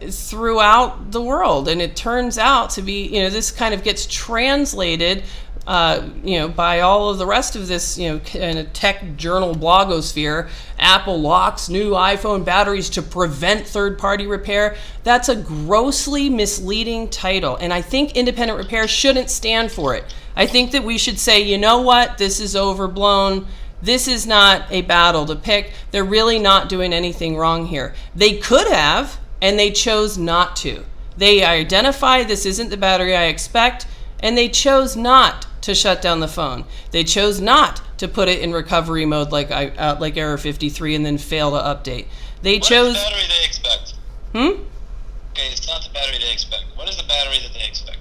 throughout the world, and it turns out to be, this kind of gets translated by all of the rest of this, kind of tech journal blogosphere. Apple locks new iPhone batteries to prevent third-party repair. That's a grossly misleading title, and I think independent repair shouldn't stand for it. I think that we should say, you know what, this is overblown. This is not a battle to pick. They're really not doing anything wrong here. They could have, and they chose not to. They identify this isn't the battery I expect, and they chose not to shut down the phone. They chose not to put it in recovery mode like error 53 and then fail to update. What is the battery they expect? Okay, it's not the battery they expect. What is the battery that they expect?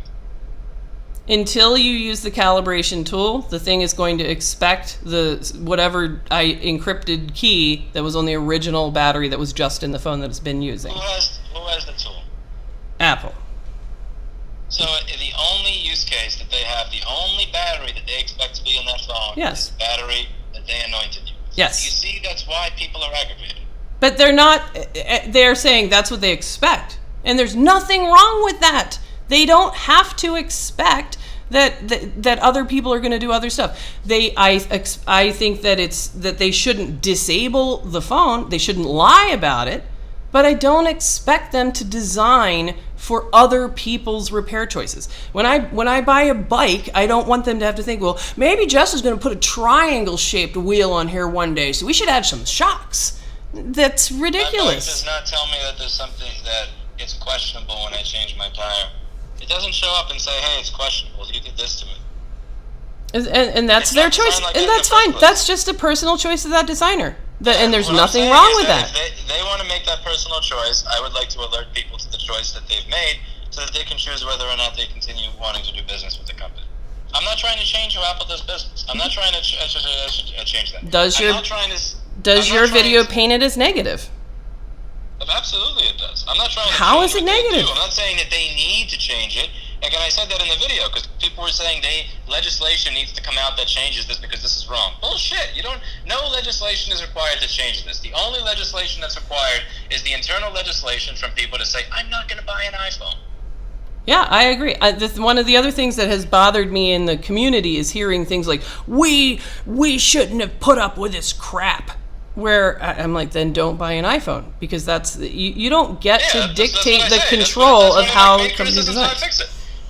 Until you use the calibration tool, the thing is going to expect whatever encrypted key that was on the original battery that was just in the phone that it's been using. Who has the tool? Apple. So the only use case that they have, the only battery that they expect to be in that phone is the battery that they anointed you with. Yes. You see, that's why people are aggravated. But they're not, they're saying that's what they expect. And there's nothing wrong with that. They don't have to expect that other people are going to do other stuff. I think that they shouldn't disable the phone. They shouldn't lie about it. But I don't expect them to design for other people's repair choices. When I buy a bike, I don't want them to have to think, well, maybe Jessa's going to put a triangle-shaped wheel on here one day, so we should add some shocks. That's ridiculous. That does not tell me that there's something that it's questionable when I change my tire. It doesn't show up and say, hey, it's questionable. You did this to it. And that's their choice. And that's fine. That's just a personal choice of that designer. And there's nothing wrong with that. If they want to make that personal choice, I would like to alert people to the choice that they've made so that they can choose whether or not they continue wanting to do business with the company. I'm not trying to change how Apple does business. I'm not trying to change that. Does your video paint it as negative? Absolutely it does. I'm not trying to How is it negative? I'm not saying that they need to change it. Again, I said that in the video because people were saying legislation needs to come out that changes this because this is wrong. Bullshit. No legislation is required to change this. The only legislation that's required is the internal legislation from people to say, I'm not going to buy an iPhone. Yeah, I agree. One of the other things that has bothered me in the community is hearing things like, we shouldn't have put up with this crap. Where I'm like, then don't buy an iPhone because you don't get to dictate the control of how companies design.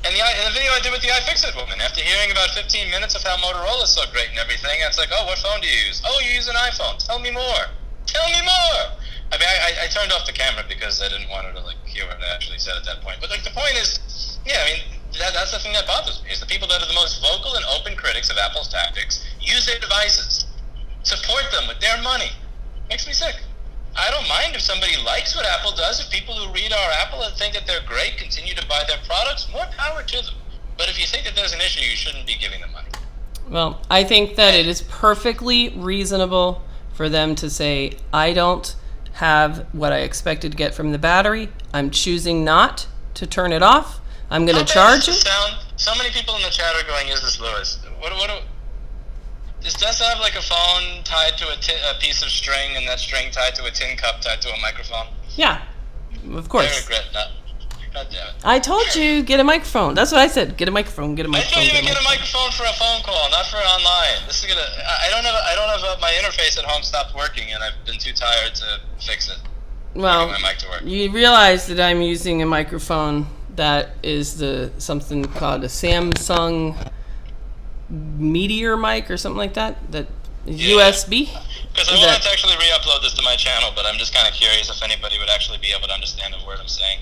And the video I did with the iFixit woman, after hearing about 15 minutes of how Motorola is so great and everything, it's like, oh, what phone do you use? Oh, you use an iPhone. Tell me more. Tell me more. I mean, I turned off the camera because I didn't want her to hear what I actually said at that point. But the point is, yeah, I mean, that's the thing that bothers me is the people that are the most vocal and open critics of Apple's tactics use their devices, support them with their money. Makes me sick. I don't mind if somebody likes what Apple does. If people who read our Apple and think that they're great continue to buy their products, more power to them. But if you think that there's an issue, you shouldn't be giving them money. Well, I think that it is perfectly reasonable for them to say, I don't have what I expected to get from the battery. I'm choosing not to turn it off. I'm going to charge it. So many people in the chat are going, is this Lewis? Does Jessa have a phone tied to a piece of string and that string tied to a tin cup tied to a microphone? Yeah, of course. I regret that. God damn it. I told you, get a microphone. That's what I said. Get a microphone. Get a microphone. I told you to get a microphone for a phone call, not for online. This is gonna. I don't have my interface at home stopped working, and I've been too tired to fix it. Well, my mic to work. You realize that I'm using a microphone that is something called a Samsung Meteor mic or something like that. That is USB. Because I wanted to actually re-upload this to my channel, but I'm just kind of curious if anybody would actually be able to understand a word I'm saying.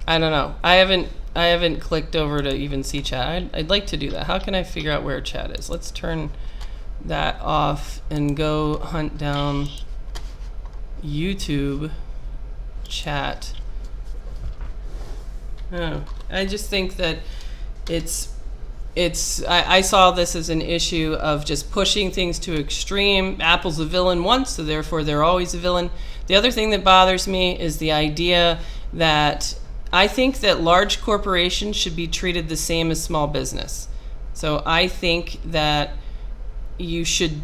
I don't know. I haven't clicked over to even see chat. I'd like to do that. How can I figure out where chat is? Let's turn that off and go hunt down YouTube chat. Oh, I just think that I saw this as an issue of just pushing things to extreme. Apple's a villain once, so therefore they're always a villain. The other thing that bothers me is the idea that I think that large corporations should be treated the same as small business. So I think that you should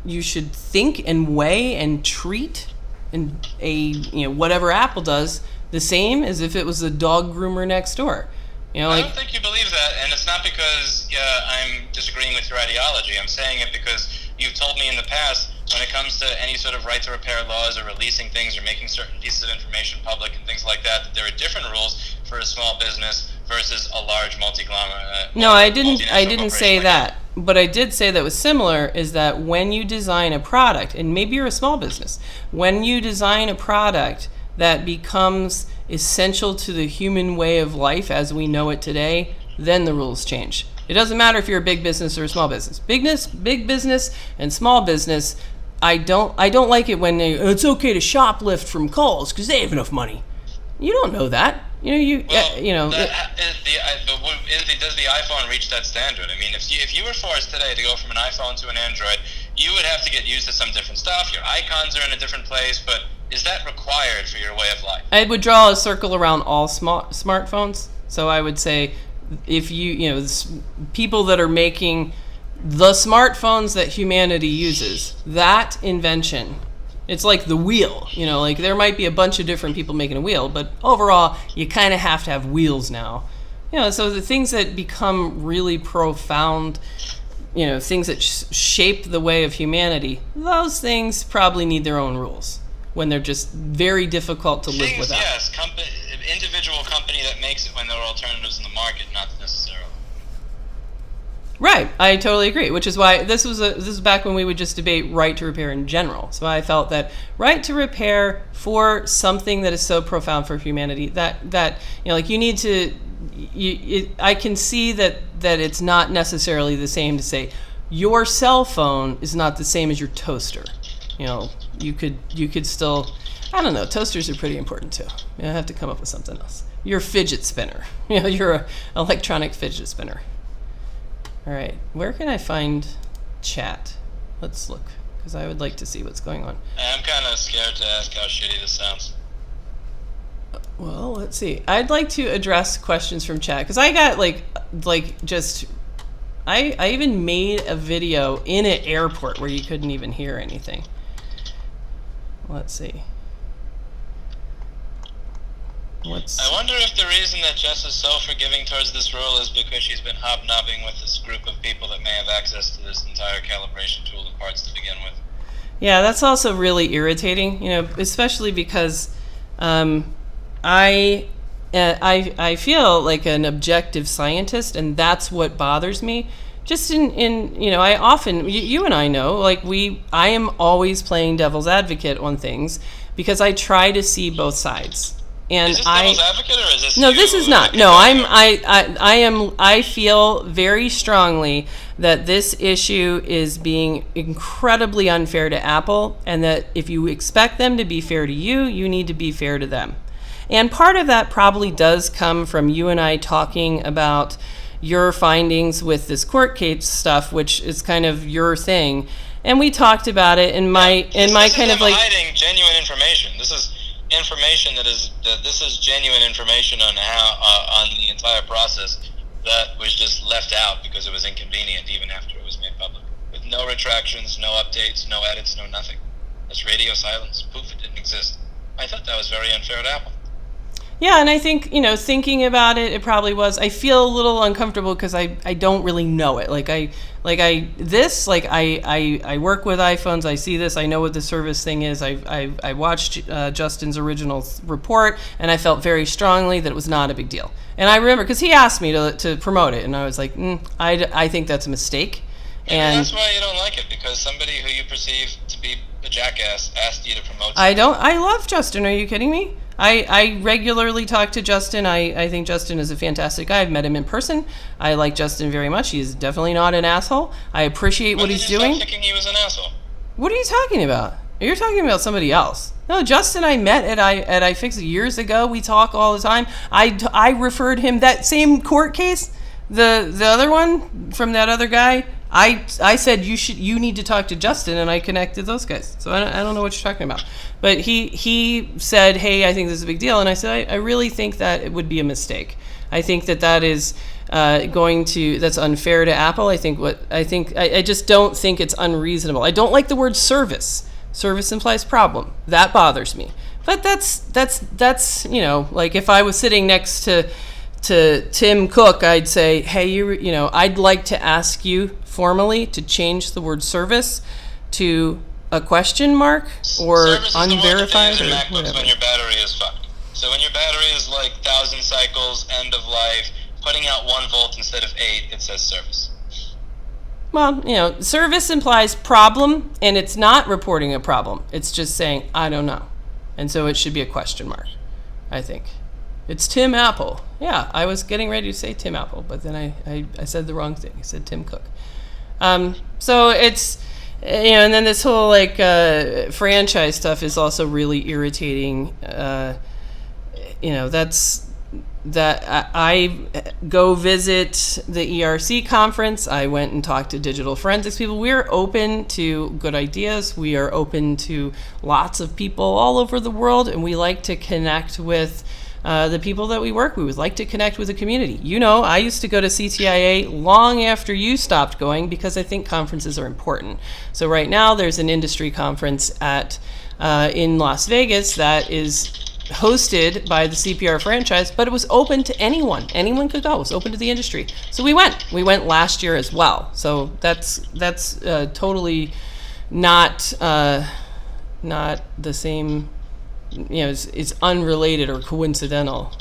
think and weigh and treat whatever Apple does the same as if it was the dog groomer next door. You know, I like, don't think you believe that, and it's not because I'm disagreeing with your ideology. I'm saying it because you've told me in the past, when it comes to any sort of right to repair laws or releasing things or making certain pieces of information public and things like that, that there are different rules for a small business versus a large multi-conglomerate. No, I didn't say that. But I did say that was similar is that when you design a product, and maybe you're a small business, when you design a product that becomes essential to the human way of life as we know it today, then the rules change. It doesn't matter if you're a big business or a small business. Big business and small business, I don't like it when it's okay to shoplift from Kohl's because they have enough money. You don't know that. Does the iPhone reach that standard? I mean, if you were forced today to go from an iPhone to an Android, you would have to get used to some different stuff. Your icons are in a different place, but is that required for your way of life? I would draw a circle around all smartphones. So I would say, if people that are making the smartphones that humanity uses, that invention, it's like the wheel, like there might be a bunch of different people making a wheel, but overall you kind of have to have wheels now. So the things that become really profound, things that shape the way of humanity, those things probably need their own rules when they're just very difficult to live without. Yes, individual company that makes it when there are alternatives in the market, not necessarily. Right, I totally agree. Which is why this was back when we would just debate right to repair in general. So I felt that right to repair for something that is so profound for humanity that you need to. I can see that it's not necessarily the same to say your cell phone is not the same as your toaster. You could still. I don't know. Toasters are pretty important too. I have to come up with something else. Your fidget spinner. You're an electronic fidget spinner. All right, where can I find chat? Let's look, because I would like to see what's going on. I'm kind of scared to ask how shitty this sounds. Well, let's see. I'd like to address questions from chat, because I got I even made a video in an airport where you couldn't even hear anything. Let's see. I wonder if the reason that Jess is so forgiving towards this rule is because she's been hobnobbing with this group of people that may have access to this entire calibration tool and parts to begin with. Yeah, that's also really irritating, especially because I feel like an objective scientist, and that's what bothers me. Just I often, you and I know, I am always playing devil's advocate on things because I try to see both sides. And is this devil's advocate, or is this? No, this is not. No, I feel very strongly that this issue is being incredibly unfair to Apple, and that if you expect them to be fair to you, you need to be fair to them. And part of that probably does come from you and I talking about your findings with this court case stuff, which is kind of your thing. And we talked about it in my kind of hiding genuine information. This is information this is genuine information on how on the entire process that was just left out because it was inconvenient even after it was made public, with no retractions, no updates, no edits, no nothing. That's radio silence. Poof, it didn't exist. I thought that was very unfair to Apple. Yeah, and I think, thinking about it, it probably was. I feel a little uncomfortable because I don't really know it. I work with iPhones. I see this. I know what the service thing is. I watched Justin's original report, and I felt very strongly that it was not a big deal. And I remember because he asked me to promote it, and I was like, I think that's a mistake. And that's why you don't like it, because somebody who you perceive to be a jackass asked you to promote something. I love Justin. Are you kidding me? I regularly talk to Justin. I think Justin is a fantastic guy. I've met him in person. I like Justin very much. He's definitely not an asshole. I appreciate what he's doing. When did you stop thinking he was an asshole? What are you talking about? You're talking about somebody else. No, Justin I met at iFixit years ago. We talk all the time. I referred him that same court case, the other one from that other guy. I said you need to talk to Justin, and I connected those guys. So I don't know what you're talking about. But he said, hey, I think this is a big deal. And I said, I really think that it would be a mistake. I think that is that's unfair to Apple. I just don't think it's unreasonable. I don't like the word service. Service implies problem. That bothers me. But that's you know, like if I was sitting next to Tim Cook, I'd say, hey, you know, I'd like to ask you formally to change the word service to a question mark or service unverified is the or word that they use in MacBooks whatever. when your battery is fucked. So when your battery is like 1,000 cycles, end of life, putting out 1 volt instead of 8, it says service. Well, you know, service implies problem, and it's not reporting a problem. It's just saying, I don't know. And so it should be a question mark, I think. It's Tim Apple. Yeah, I was getting ready to say Tim Apple, but then I said the wrong thing. I said Tim Cook. So it's, you know, and then this whole like franchise stuff is also really irritating. You know, I go visit the ERC conference. I went and talked to digital forensics people. We're open to good ideas. We are open to lots of people all over the world, and we like to connect with the people that we work with. We would like to connect with the community. You know, I used to go to CTIA long after you stopped going because I think conferences are important. So right now there's an industry conference in Las Vegas that is hosted by the CPR franchise, but it was open to anyone. Anyone could go. It was open to the industry. So we went. We went last year as well. So that's totally not the same. You know, it's unrelated or coincidental.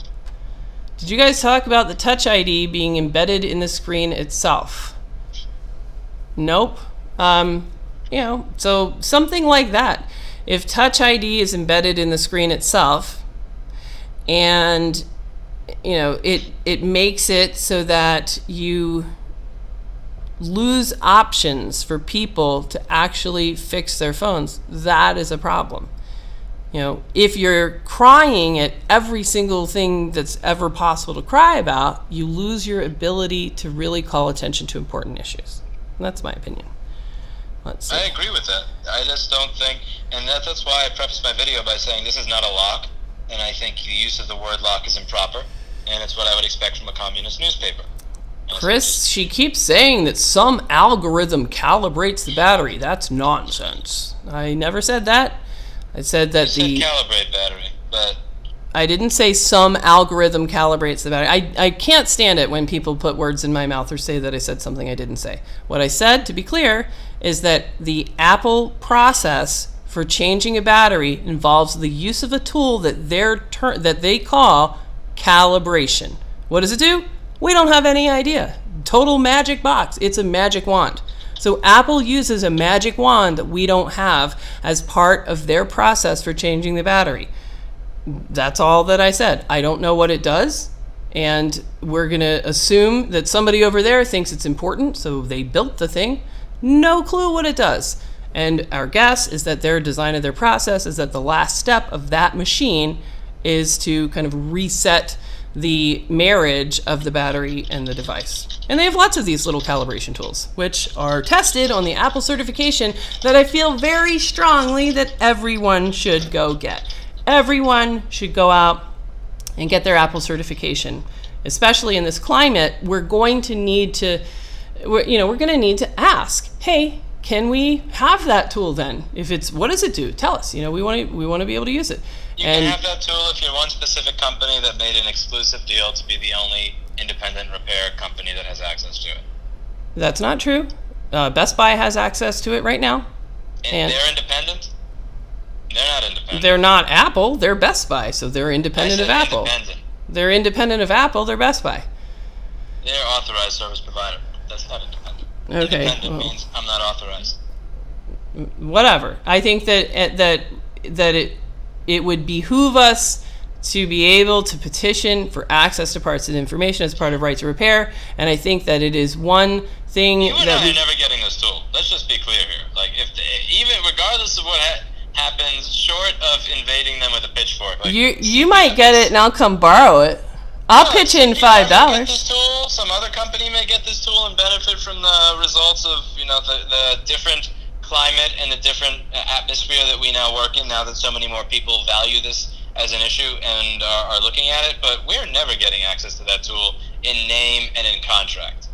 Did you guys talk about the Touch ID being embedded in the screen itself? Nope. You know, so something like that. If Touch ID is embedded in the screen itself, and you know, it makes it so that you lose options for people to actually fix their phones, that is a problem. You know, if you're crying at every single thing that's ever possible to cry about, you lose your ability to really call attention to important issues. And that's my opinion. Let's see. I agree with that. I just don't think, and that's why I prefaced my video by saying this is not a lock, and I think the use of the word lock is improper, and it's what I would expect from a communist newspaper. Chris, she keeps saying that some algorithm calibrates the battery. That's nonsense. I never said that. I said that you said calibrate battery, but I didn't say some algorithm calibrates the battery. I can't stand it when people put words in my mouth or say that I said something I didn't say. What I said, to be clear, is that the Apple process for changing a battery involves the use of a tool that they call calibration. What does it do? We don't have any idea. Total magic box. It's a magic wand. So Apple uses a magic wand that we don't have as part of their process for changing the battery. That's all that I said. I don't know what it does, and we're going to assume that somebody over there thinks it's important, so they built the thing. No clue what it does. And our guess is that their design of their process is that the last step of that machine is to kind of reset the marriage of the battery and the device. And they have lots of these little calibration tools, which are tested on the Apple certification that I feel very strongly that everyone should go get. Everyone should go out and get their Apple certification. Especially in this climate, we're going to need to ask, hey, can we have that tool then? If it's, what does it do? Tell us. You know, we want to be able to use it. You can have that tool if you're one specific company that made an exclusive deal to be the only independent repair company that has access to it. That's not true. Best Buy has access to it right now. And they're independent? They're not independent. They're not Apple. They're Best Buy, so they're independent of Apple. Independent. They're independent of Apple. They're Best Buy. They're authorized service provider. That's not independent. Okay. Independent means I'm not authorized. Whatever. I think that it would behoove us to be able to petition for access to parts and information as part of right to repair, and I think that it is one thing you and that I are never getting this tool. Let's just be clear here. Like, even regardless of what happens, short of invading them with a pitchfork, like, you might get it, and I'll come borrow it. I'll pitch in $5. Get this tool. Some other company may get this tool and benefit from the results of the different climate and the different atmosphere that we now work in, now that so many more people value this as an issue and are looking at it. But we're never getting access to that tool in name and in contract.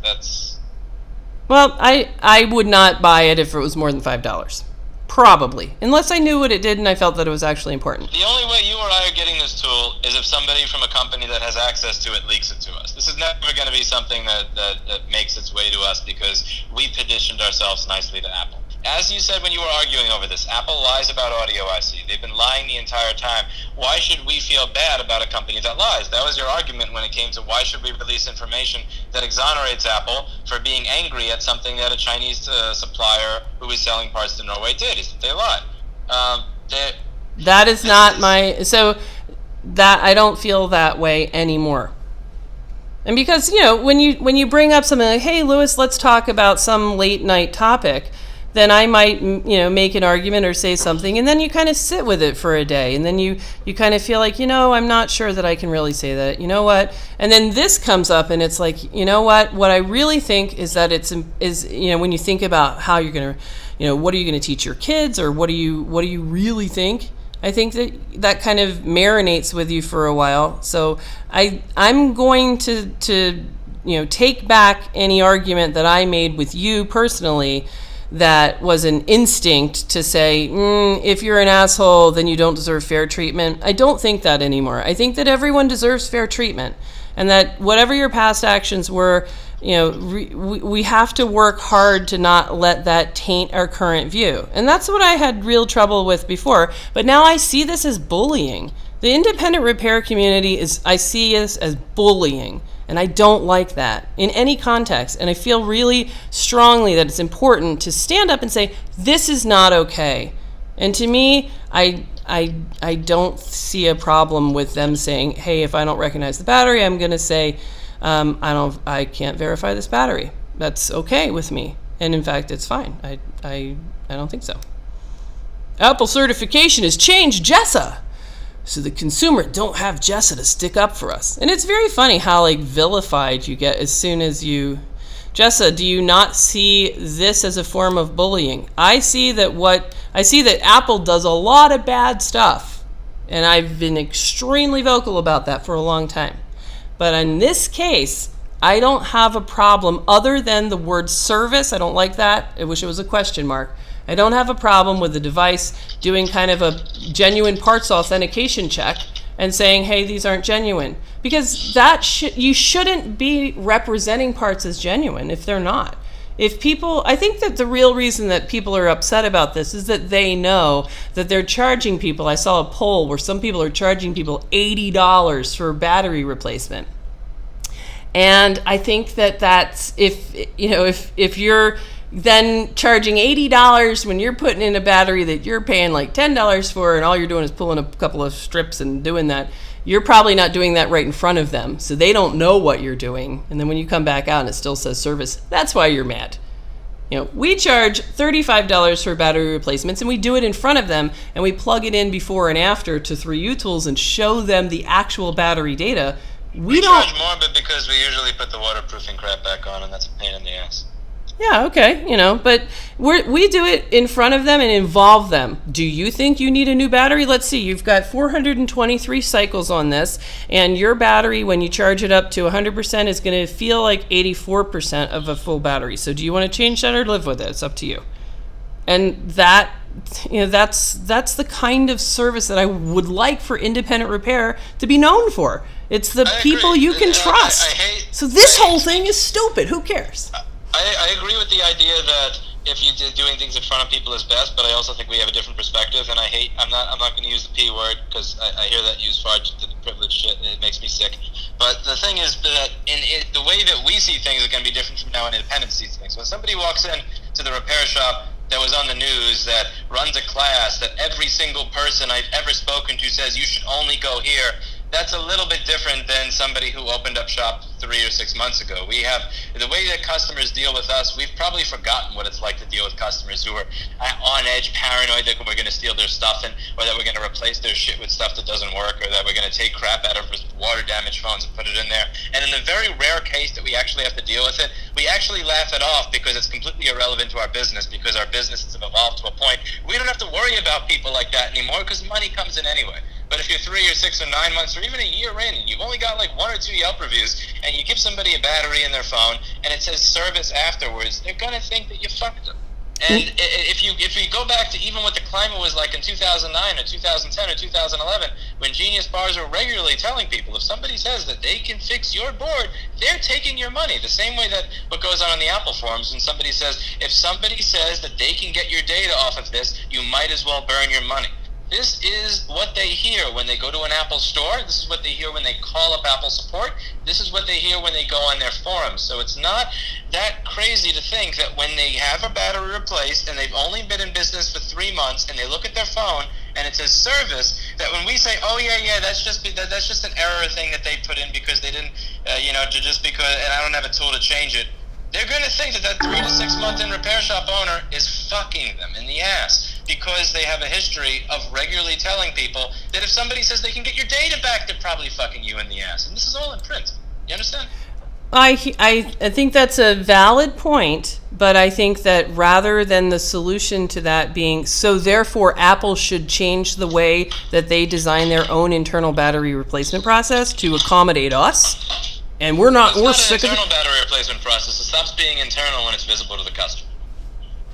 Well, I would not buy it if it was more than $5. Probably. Unless I knew what it did and I felt that it was actually important. The only way you or I are getting this tool is if somebody from a company that has access to it leaks it to us. This is never going to be something that makes its way to us because we petitioned ourselves nicely to Apple. As you said when you were arguing over this, Apple lies about audio IC. They've been lying the entire time. Why should we feel bad about a company that lies? That was your argument when it came to why should we release information that exonerates Apple for being angry at something that a Chinese supplier who is selling parts to Norway did. Is that they lied. That is not my... So that I don't feel that way anymore. And because, when you bring up something like, hey, Lewis, let's talk about some late night topic, then I might, make an argument or say something, and then you kind of sit with it for a day, and then you kind of feel like, I'm not sure that I can really say that. You know what? And then this comes up, and it's like, what I really think is that when you think about how you're going to, what are you going to teach your kids, or what do you really think? I think that kind of marinates with you for a while. So I'm going to take back any argument that I made with you personally that was an instinct to say, if you're an asshole, then you don't deserve fair treatment. I don't think that anymore. I think that everyone deserves fair treatment, and that whatever your past actions were, we have to work hard to not let that taint our current view. And that's what I had real trouble with before. But now I see this as bullying. The independent repair community I see this as bullying. And I don't like that in any context. And I feel really strongly that it's important to stand up and say, this is not okay. And to me, I don't see a problem with them saying, hey, if I don't recognize the battery, I'm going to say, I can't verify this battery. That's okay with me. And in fact, it's fine. I don't think so. Apple certification has changed Jessa, so the consumer don't have Jessa to stick up for us. And it's very funny how vilified you get as soon as you... Jessa, do you not see this as a form of bullying? I see that Apple does a lot of bad stuff, and I've been extremely vocal about that for a long time. But in this case, I don't have a problem other than the word service. I don't like that. I wish it was a question mark. I don't have a problem with the device doing kind of a genuine parts authentication check and saying, hey, these aren't genuine. Because you shouldn't be representing parts as genuine if they're not. I think that the real reason that people are upset about this is that they know that they're charging people. I saw a poll where some people are charging people $80 for battery replacement. And I think that's if you're then charging $80 when you're putting in a battery that you're paying like $10 for, and all you're doing is pulling a couple of strips and doing that, you're probably not doing that right in front of them, so they don't know what you're doing. And then when you come back out and it still says service, that's why you're mad. We charge $35 for battery replacements, and we do it in front of them, and we plug it in before and after to 3U tools and show them the actual battery data. We don't charge more, but because we usually put the waterproofing crap back on, and that's a pain in the ass. Yeah, okay, but we do it in front of them and involve them. Do you think you need a new battery? Let's see, you've got 423 cycles on this, and your battery, when you charge it up to 100%, is going to feel like 84% of a full battery. So do you want to change that or live with it? It's up to you. And that, that's the kind of service that I would like for independent repair to be known for. It's the people you can trust. So this whole thing is stupid. Who cares? I agree with the idea that if you're doing things in front of people is best, but I also think we have a different perspective, and I'm not going to use the P word because I hear that used far to the privilege shit, and it makes me sick. But the thing is that the way that we see things is going to be different from how an independent sees things. When somebody walks in to the repair shop that was on the news, that runs a class, that every single person I've ever spoken to says you should only go here, that's a little bit different than somebody who opened up shop 3 or 6 months ago. We have the way that customers deal with us. We've probably forgotten what it's like to deal with customers who are on edge, paranoid that we're going to steal their stuff, or that we're going to replace their shit with stuff that doesn't work, or that we're going to take crap out of water damaged phones and put it in there. And in the very rare case that we actually have to deal with it, we actually laugh it off because it's completely irrelevant to our business, because our businesses have evolved to a point we don't have to worry about people like that anymore because money comes in anyway. But if you're 3 or 6 or 9 months or even a year in and you've only got like 1 or 2 Yelp reviews and you give somebody a battery in their phone and it says service afterwards, they're going to think that you fucked them. And if you go back to even what the climate was like in 2009 or 2010 or 2011, when Genius Bars were regularly telling people, if somebody says that they can fix your board, they're taking your money. The same way that what goes on in the Apple forums, when somebody says, if somebody says that they can get your data off of this, you might as well burn your money. This is what they hear when they go to an Apple store. This is what they hear when they call up Apple support. This is what they hear when they go on their forums. So it's not that crazy to think that when they have a battery replaced and they've only been in business for 3 months and they look at their phone and it says service, that when we say, oh yeah, that's just an error thing that they put in because they didn't, just because, and I don't have a tool to change it. They're going to think that 3 to 6 month in repair shop owner is fucking them in the ass because they have a history of regularly telling people that if somebody says they can get your data back, they're probably fucking you in the ass. And this is all in print. You understand? I think that's a valid point, but I think that rather than the solution to that being, so therefore Apple should change the way that they design their own internal battery replacement process to accommodate us. And we're sick of it. It's not an internal battery replacement process. It stops being internal when it's visible to the customer.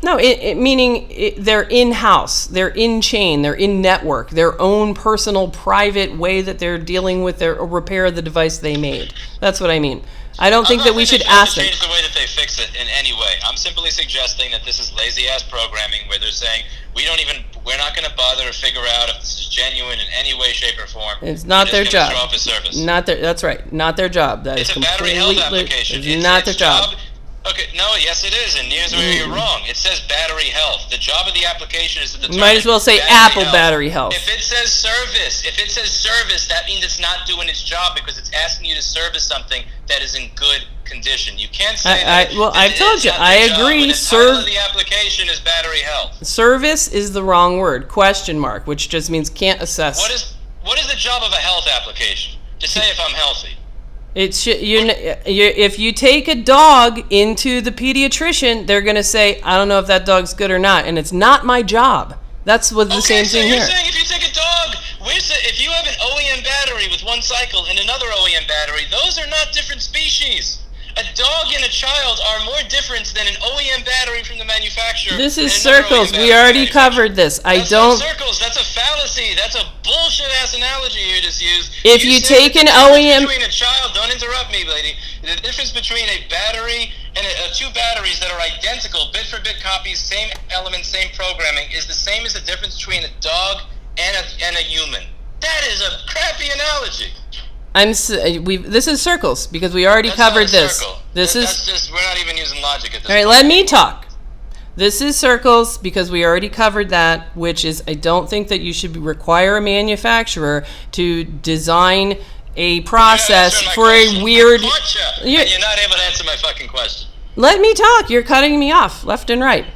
No, meaning they're in-house, they're in-chain, they're in-network, their own personal, private way that they're dealing with their repair of the device they made. That's what I mean. I don't think that we should ask them. Change the way that they fix it in any way. I'm simply suggesting that this is lazy-ass programming where they're saying, we're not going to bother to figure out if this is genuine in any way, shape, or form. It's not their job. Throw up a service. That's right. Not their job. It's a battery health application. It's not their job. Okay, no, yes it is, and here's where you're wrong. It says battery health. The job of the application is to determine might as well say Apple battery health. If it says service, that means it's not doing its job because it's asking you to service something that is in good condition. You can't say I've told you, I agree. The title of the application is battery health. Service is the wrong word, question mark, which just means can't assess. What is the job of a health application? To say if I'm healthy. If you take a dog into the pediatrician, they're going to say, I don't know if that dog's good or not, and it's not my job. That's what the same thing here. Okay, so you're saying if you take a dog, if you have an OEM battery with one cycle and another OEM battery, those are not different species. A dog and a child are more different than an OEM battery from the manufacturer. This is circles. We already covered this. That's not circles. That's a fallacy. That's a bullshit-ass analogy you just used. If you take an OEM... between a child, don't interrupt me, lady. The difference between a battery and two batteries that are identical, bit-for-bit copies, same elements, same programming, is the same as the difference between a dog and a human. That is a crappy analogy. This is circles because we already covered this. We're not even using logic at this point. All right, let me talk. This is circles because we already covered that, which is I don't think that you should require a manufacturer to design a process for a weird. And you're not able to answer my fucking question. Let me talk. You're cutting me off left and right.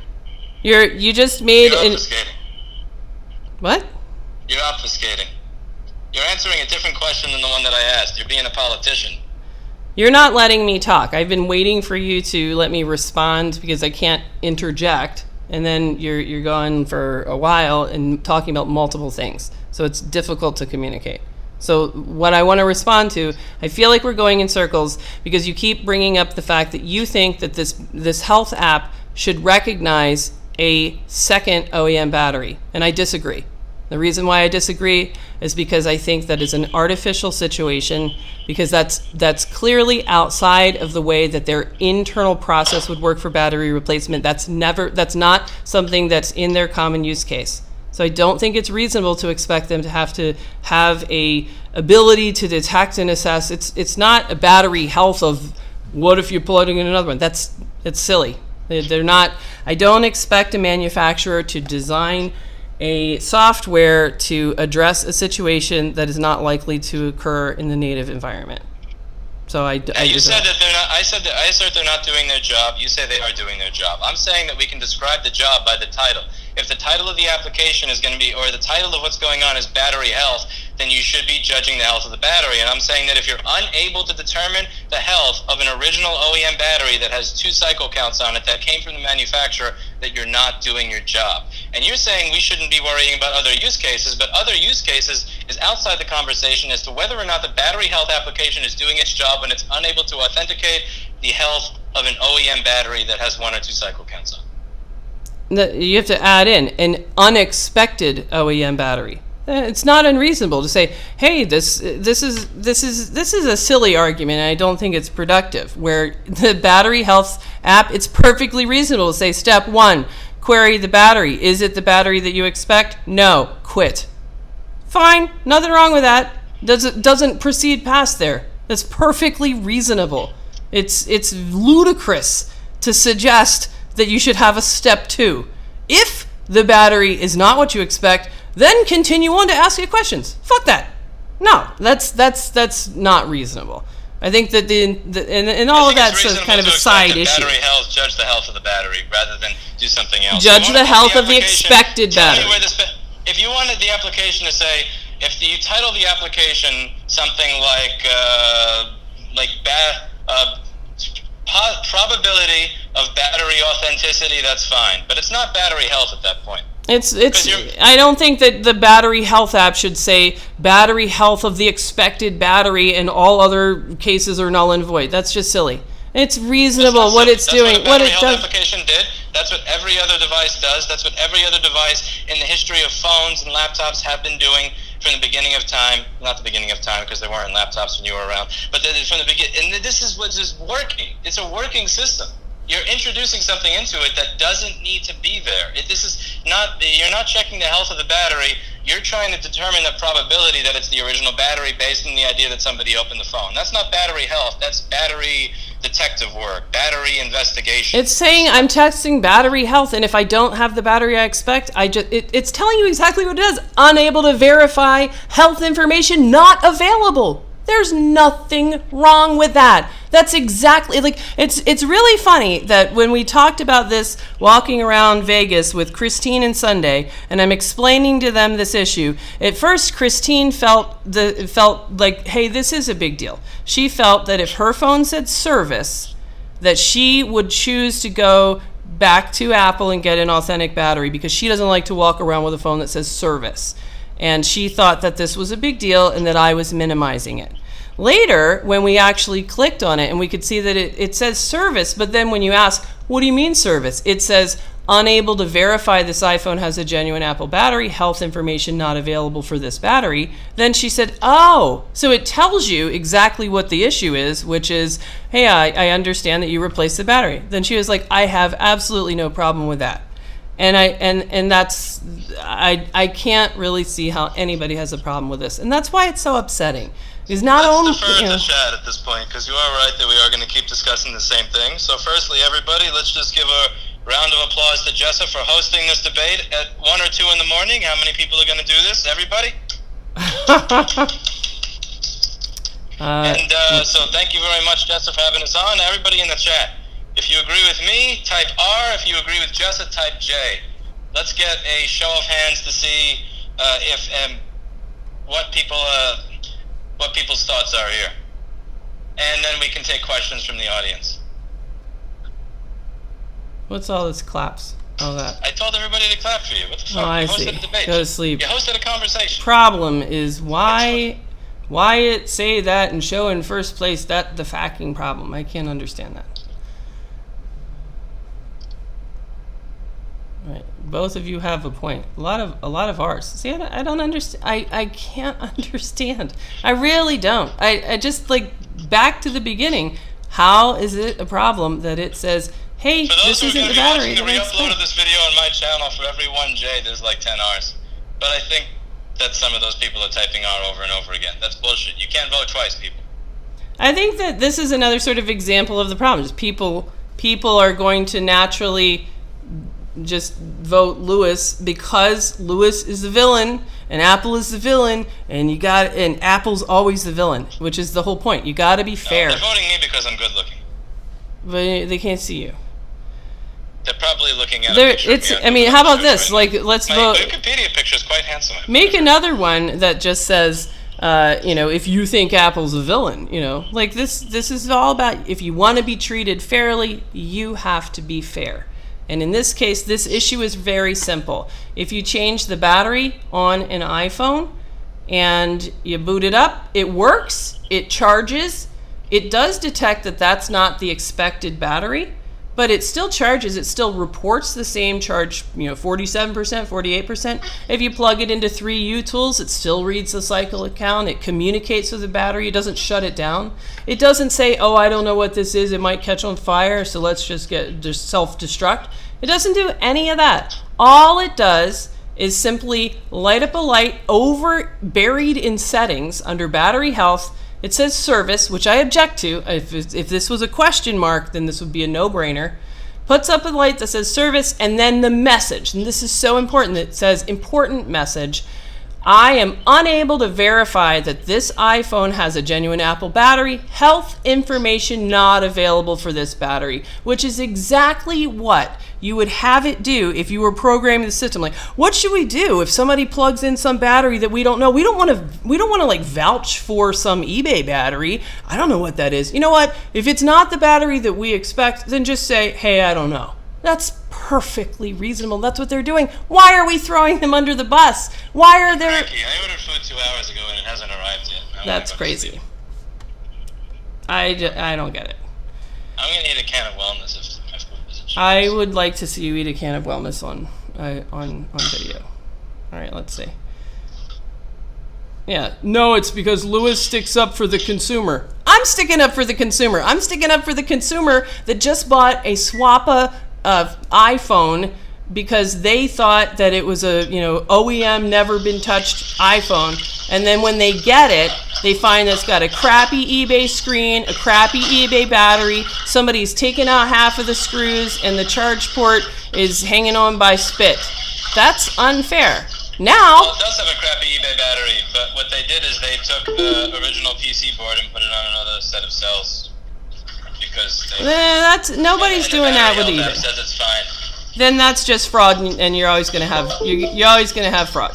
You just made You're obfuscating. What? You're obfuscating. You're answering a different question than the one that I asked. You're being a politician. You're not letting me talk. I've been waiting for you to let me respond because I can't interject, and then you're going for a while and talking about multiple things. So it's difficult to communicate. So what I want to respond to, I feel like we're going in circles because you keep bringing up the fact that you think that this health app should recognize a second OEM battery, and I disagree. The reason why I disagree is because I think that is an artificial situation because that's clearly outside of the way that their internal process would work for battery replacement. That's not something that's in their common use case. So I don't think it's reasonable to expect them to have a ability to detect and assess. It's not a battery health of what if you're plugging in another one. It's silly. They're not. I don't expect a manufacturer to design a software to address a situation that is not likely to occur in the native environment. So you said that they're not. I assert they're not doing their job. You say they are doing their job. I'm saying that we can describe the job by the title. If the title of the application is going to be, or the title of what's going on is battery health, then you should be judging the health of the battery. And I'm saying that if you're unable to determine the health of an original OEM battery that has 2 cycle counts on it that came from the manufacturer, that you're not doing your job. And you're saying we shouldn't be worrying about other use cases, but other use cases is outside the conversation as to whether or not the battery health application is doing its job when it's unable to authenticate the health of an OEM battery that has 1 or 2 cycle counts on. You have to add in an unexpected OEM battery. It's not unreasonable to say, hey, this is a silly argument, and I don't think it's productive. Where the battery health app, it's perfectly reasonable to say, step 1, query the battery. Is it the battery that you expect? No, quit. Fine, nothing wrong with that. Doesn't proceed past there. That's perfectly reasonable. It's ludicrous to suggest that you should have a step 2. If the battery is not what you expect, then continue on to ask you questions. Fuck that. No, that's not reasonable. I think that and all of that's kind of a side issue. Battery health, judge the health of the battery rather than do something else. Judge the health of the expected battery. If you wanted the application to say, if you title the application something like probability of battery authenticity, that's fine. But it's not battery health at that point. I don't think that the battery health app should say battery health of the expected battery and all other cases are null and void. That's just silly. It's reasonable what it's doing. What it does. Application did. That's what every other device does. That's what every other device in the history of phones and laptops have been doing from the beginning of time. Not the beginning of time, because there weren't laptops when you were around. But from the beginning, and this is what is working. It's a working system. You're introducing something into it that doesn't need to be there. You're not checking the health of the battery. You're trying to determine the probability that it's the original battery based on the idea that somebody opened the phone. That's not battery health. That's battery detective work, battery investigation. It's saying I'm testing battery health, and if I don't have the battery I expect, it's telling you exactly what it is. Unable to verify health information not available. There's nothing wrong with that. That's exactly, it's really funny that when we talked about this walking around Vegas with Christine and Sunday, and I'm explaining to them this issue, at first Christine felt like, hey, this is a big deal. She felt that if her phone said service, that she would choose to go back to Apple and get an authentic battery because she doesn't like to walk around with a phone that says service. And she thought that this was a big deal and that I was minimizing it. Later, when we actually clicked on it and we could see that it says service, but then when you ask, what do you mean service? It says, unable to verify this iPhone has a genuine Apple battery, health information not available for this battery. Then she said, oh, so it tells you exactly what the issue is, which is, hey, I understand that you replaced the battery. Then she was like, I have absolutely no problem with that. And I can't really see how anybody has a problem with this. And that's why it's so upsetting. Let's defer to chat at this point, because you are right that we are going to keep discussing the same thing. So firstly, everybody, let's just give a round of applause to Jessa for hosting this debate at 1 or 2 in the morning. How many people are going to do this? Everybody? So thank you very much, Jessa, for having us on. Everybody in the chat, if you agree with me, type R. If you agree with Jessa, type J. Let's get a show of hands to see what people's thoughts are here. And then we can take questions from the audience. What's all this claps? All that. I told everybody to clap for you. What the fuck? Oh, I see. A debate. Go to sleep. You hosted a conversation. Problem is why it say that and show in first place that the hacking problem. I can't understand that. Right. Both of you have a point. A lot of ours. See, I don't understand. I can't understand. I really don't. I just back to the beginning. How is it a problem that it says, hey, this isn't the battery? For those who are going to be watching the re-upload of this video on my channel, for every 1J, there's like 10 Rs. But I think that some of those people are typing R over and over again. That's bullshit. You can't vote twice, people. I think that this is another sort of example of the problem. People are going to naturally just vote Lewis because Lewis is the villain and Apple is the villain, and Apple's always the villain, which is the whole point. You got to be fair. They're voting me because I'm good looking. But they can't see you. They're probably looking at a picture. How about this? Right, let's vote. My Wikipedia picture is quite handsome. Make another one that just says, if you think Apple's a villain, this is all about, if you want to be treated fairly, you have to be fair. And in this case, this issue is very simple. If you change the battery on an iPhone and you boot it up, it works, it charges, it does detect that that's not the expected battery, but it still charges. It still reports the same charge, 47%, 48%. If you plug it into 3U tools, it still reads the cycle count. It communicates with the battery. It doesn't shut it down. It doesn't say, oh, I don't know what this is. It might catch on fire, so let's just self-destruct. It doesn't do any of that. All it does is simply light up a light buried in settings under battery health. It says service, which I object to. If this was a question mark, then this would be a no-brainer. Puts up a light that says service, and then the message. And this is so important. It says important message. I am unable to verify that this iPhone has a genuine Apple battery. Health information not available for this battery, which is exactly what you would have it do if you were programming the system. Like, what should we do if somebody plugs in some battery that we don't know? We don't want to like vouch for some eBay battery. I don't know what that is. You know what? If it's not the battery that we expect, then just say, hey, I don't know. That's perfectly reasonable. That's what they're doing. Why are we throwing them under the bus? Why are there... I ordered food 2 hours ago and it hasn't arrived yet. That's crazy. I don't get it. I'm going to eat a can of wellness if my food isn't. I would like to see you eat a can of wellness on video. All right, let's see. Yeah, no, it's because Lewis sticks up for the consumer. I'm sticking up for the consumer. I'm sticking up for the consumer that just bought a Swappa iPhone because they thought that it was a OEM never been touched iPhone, and then when they get it, they find that it's got a crappy eBay screen, a crappy eBay battery, somebody's taken out half of the screws, and the charge port is hanging on by spit. That's unfair. Now, well, it does have a crappy eBay battery, but what they did is they took the original PC board and put it on another set of cells. Because nobody's doing that with eBay. Says it's fine. Then that's just fraud, and you're always going to have fraud.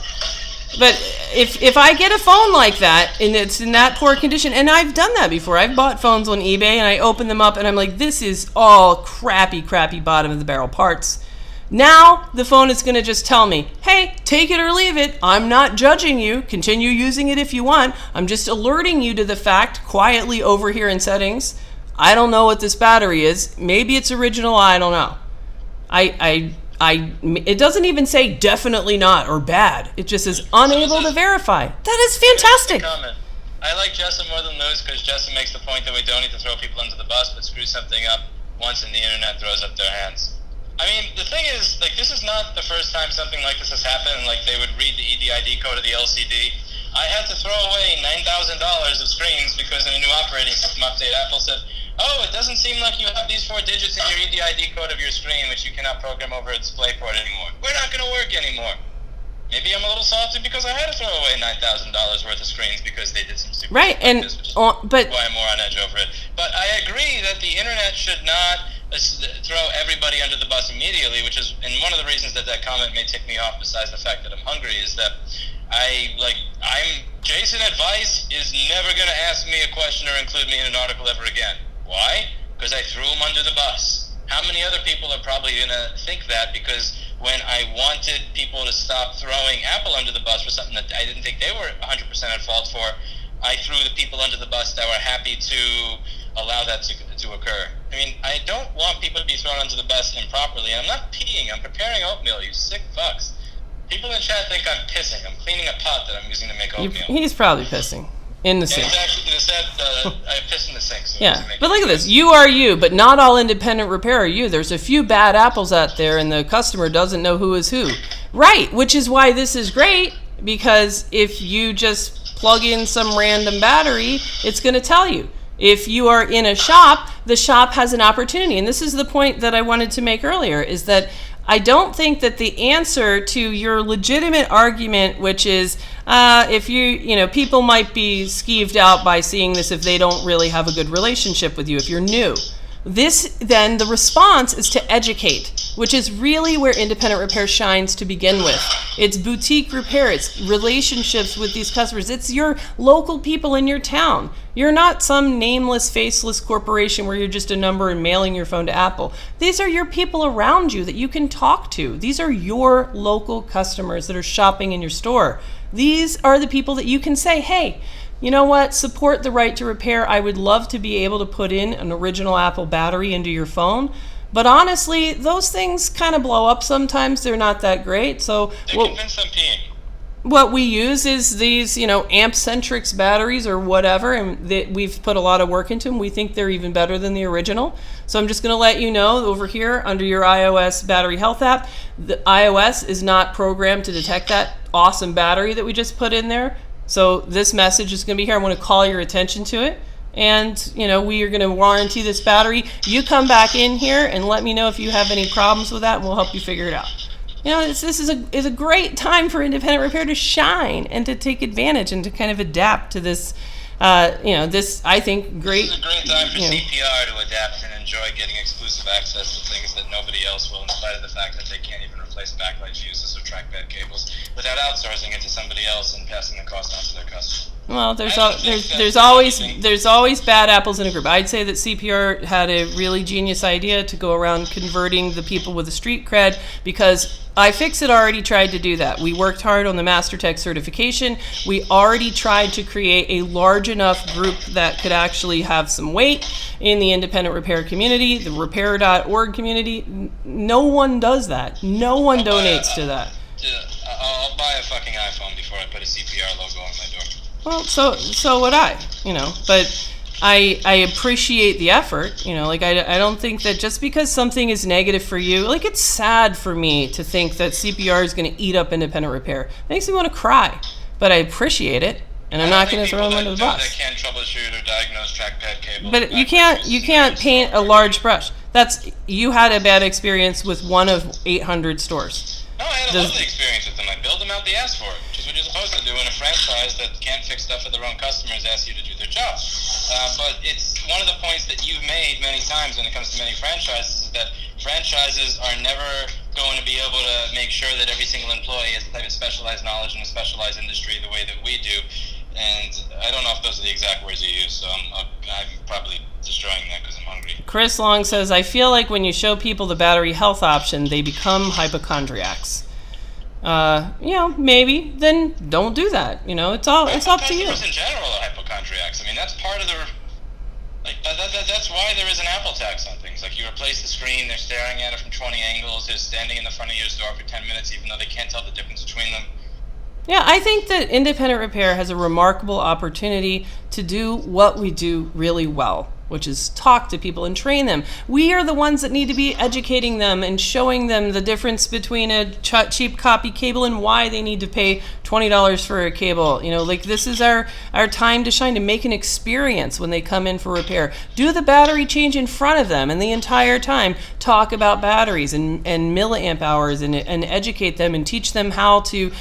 But if I get a phone like that and it's in that poor condition, and I've done that before, I've bought phones on eBay and I open them up and I'm like, this is all crappy bottom of the barrel parts. Now the phone is going to just tell me, hey, take it or leave it. I'm not judging you. Continue using it if you want. I'm just alerting you to the fact quietly over here in settings. I don't know what this battery is. Maybe it's original. I don't know. It doesn't even say definitely not or bad. It just says unable to verify. That is fantastic. I like Jessa more than Lewis because Jessa makes the point that we don't need to throw people under the bus, but screw something up once and the internet throws up their hands. I mean, the thing is, like, this is not the first time something like this has happened. Like, they would read the EDID code of the LCD. I had to throw away $9,000 of screens because in a new operating system update, Apple said, oh, it doesn't seem like you have these 4 digits in your EDID code of your screen, which you cannot program over a DisplayPort anymore. We're not going to work anymore. Maybe I'm a little salty because I had to throw away $9,000 worth of screens because they did some stupid right, and like this, but why I'm more on edge over it. But I agree that the internet should not throw everybody under the bus immediately, which is, and one of the reasons that comment may tick me off, besides the fact that I'm hungry, is that Jason Advice is never going to ask me a question or include me in an article ever again. Why? Because I threw him under the bus. How many other people are probably going to think that? Because when I wanted people to stop throwing Apple under the bus for something that I didn't think they were 100% at fault for, I threw the people under the bus that were happy to allow that to occur. I mean, I don't want people to be thrown under the bus improperly. And I'm not peeing. I'm preparing oatmeal, you sick fucks. People in chat think I'm pissing. I'm cleaning a pot that I'm using to make oatmeal. He's probably pissing. In the sink. Exactly. I piss in the sink. So yeah, but look at this. You are you, but not all independent repair are you. There's a few bad apples out there, and the customer doesn't know who is who. Right, which is why this is great, because if you just plug in some random battery, it's going to tell you. If you are in a shop, the shop has an opportunity. And this is the point that I wanted to make earlier, is that I don't think that the answer to your legitimate argument, which is if people might be skeeved out by seeing this if they don't really have a good relationship with you, if you're new. Then the response is to educate, which is really where independent repair shines to begin with. It's boutique repair. It's relationships with these customers. It's your local people in your town. You're not some nameless, faceless corporation where you're just a number and mailing your phone to Apple. These are your people around you that you can talk to. These are your local customers that are shopping in your store. These are the people that you can say, hey, you know what? Support the right to repair. I would love to be able to put in an original Apple battery into your phone, But honestly, those things kind of blow up sometimes. They're not that great. So They're convinced I'm peeing. what we use is these, Amp-Centrix batteries or whatever, and we've put a lot of work into them. We think they're even better than the original. So I'm just going to let you know over here under your iOS battery health app, the iOS is not programmed to detect that awesome battery that we just put in there. So this message is going to be here. I want to call your attention to it. And, we are going to warranty this battery. You come back in here and let me know if you have any problems with that, and we'll help you figure it out. This is a great time for independent repair to shine and to take advantage and to kind of adapt to this, this, I think, great. This is a great time for CPR to adapt and enjoy getting exclusive access to things that nobody else will, in spite of the fact that they can't even replace backlight fuses or trackpad cables without outsourcing it to somebody else and passing the cost on to their customer. Well, there's always bad apples in a group. I'd say that CPR had a really genius idea to go around converting the people with the street cred, because iFixit already tried to do that. We worked hard on the MasterTech certification. We already tried to create a large enough group that could actually have some weight in the independent repair community, the repair.org community. No one does that. No one donates to that. I'll buy a fucking iPhone before I put a CPR logo on my door. Well, so would I, but I appreciate the effort, I don't think that just because something is negative for you, it's sad for me to think that CPR is going to eat up independent repair. It makes me want to cry, but I appreciate it, and I'm not going to throw them under the bus. That can't troubleshoot or diagnose trackpad cables. But you can't paint a large brush. You had a bad experience with one of 800 stores. No, I had a lovely experience with them. I build them out the ass for it, which is what you're supposed to do in a franchise that can't fix stuff for their own customers, ask you to do their job. But it's one of the points that you've made many times when it comes to many franchises, is that franchises are never going to be able to make sure that every single employee has the type of specialized knowledge in a specialized industry the way that we do. And I don't know if those are the exact words you use, so I'm probably destroying that because I'm hungry. Chris Long says, I feel like when you show people the battery health option, they become hypochondriacs. Maybe, then don't do that. It's up to you. Customers in general are hypochondriacs. I mean, that's part of their, that's why there is an Apple tax on things. You replace the screen, they're staring at it from 20 angles, they're standing in the front of your store for 10 minutes, even though they can't tell the difference between them. Yeah, I think that independent repair has a remarkable opportunity to do what we do really well, which is talk to people and train them. We are the ones that need to be educating them and showing them the difference between a cheap copy cable and why they need to pay $20 for a cable. This is our time to shine, to make an experience when they come in for repair. Do the battery change in front of them, and the entire time talk about batteries and milliamp hours and educate them and teach them how to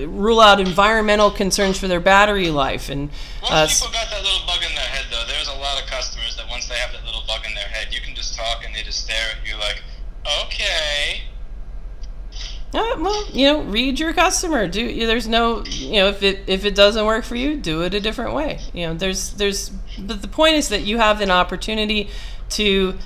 rule out environmental concerns for their battery life. And most people got that little bug in their head, though. There's a lot of customers that once they have that little bug in their head, you can just talk and they just stare at you like, okay. Read your customer. There's no, if it doesn't work for you, do it a different way. But the point is that you have an opportunity to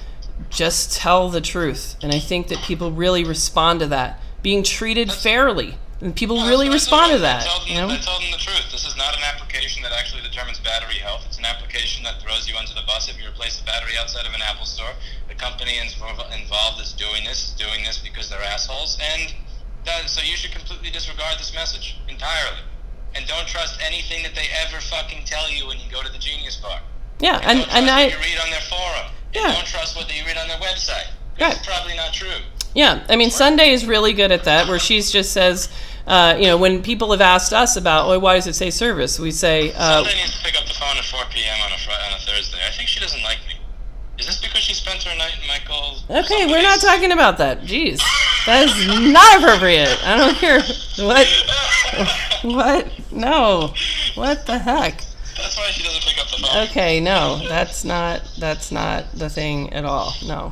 just tell the truth, and I think that people really respond to that. Being treated fairly, and people really respond to that. I tell them the truth. This is not an application that actually determines battery health. It's an application that throws you under the bus if you replace a battery outside of an Apple store. The company involved is doing this because they're assholes, and so you should completely disregard this message entirely, and don't trust anything that they ever fucking tell you when you go to the Genius Bar. Yeah, and you read on their forum. Yeah. And don't trust what you read on their website. Right. It's probably not true. Yeah, I mean, Sunday is really good at that, where she just says, when people have asked us about, why does it say service? We say... Sunday needs to pick up the phone at 4 p.m. on a Thursday. I think she doesn't like me. Is this because she spent her night in Michael's... Okay, we're not talking about that. Jeez. That is not appropriate. I don't care. What? No. What the heck? That's why she doesn't pick up the phone. Okay, no. That's not the thing at all. No.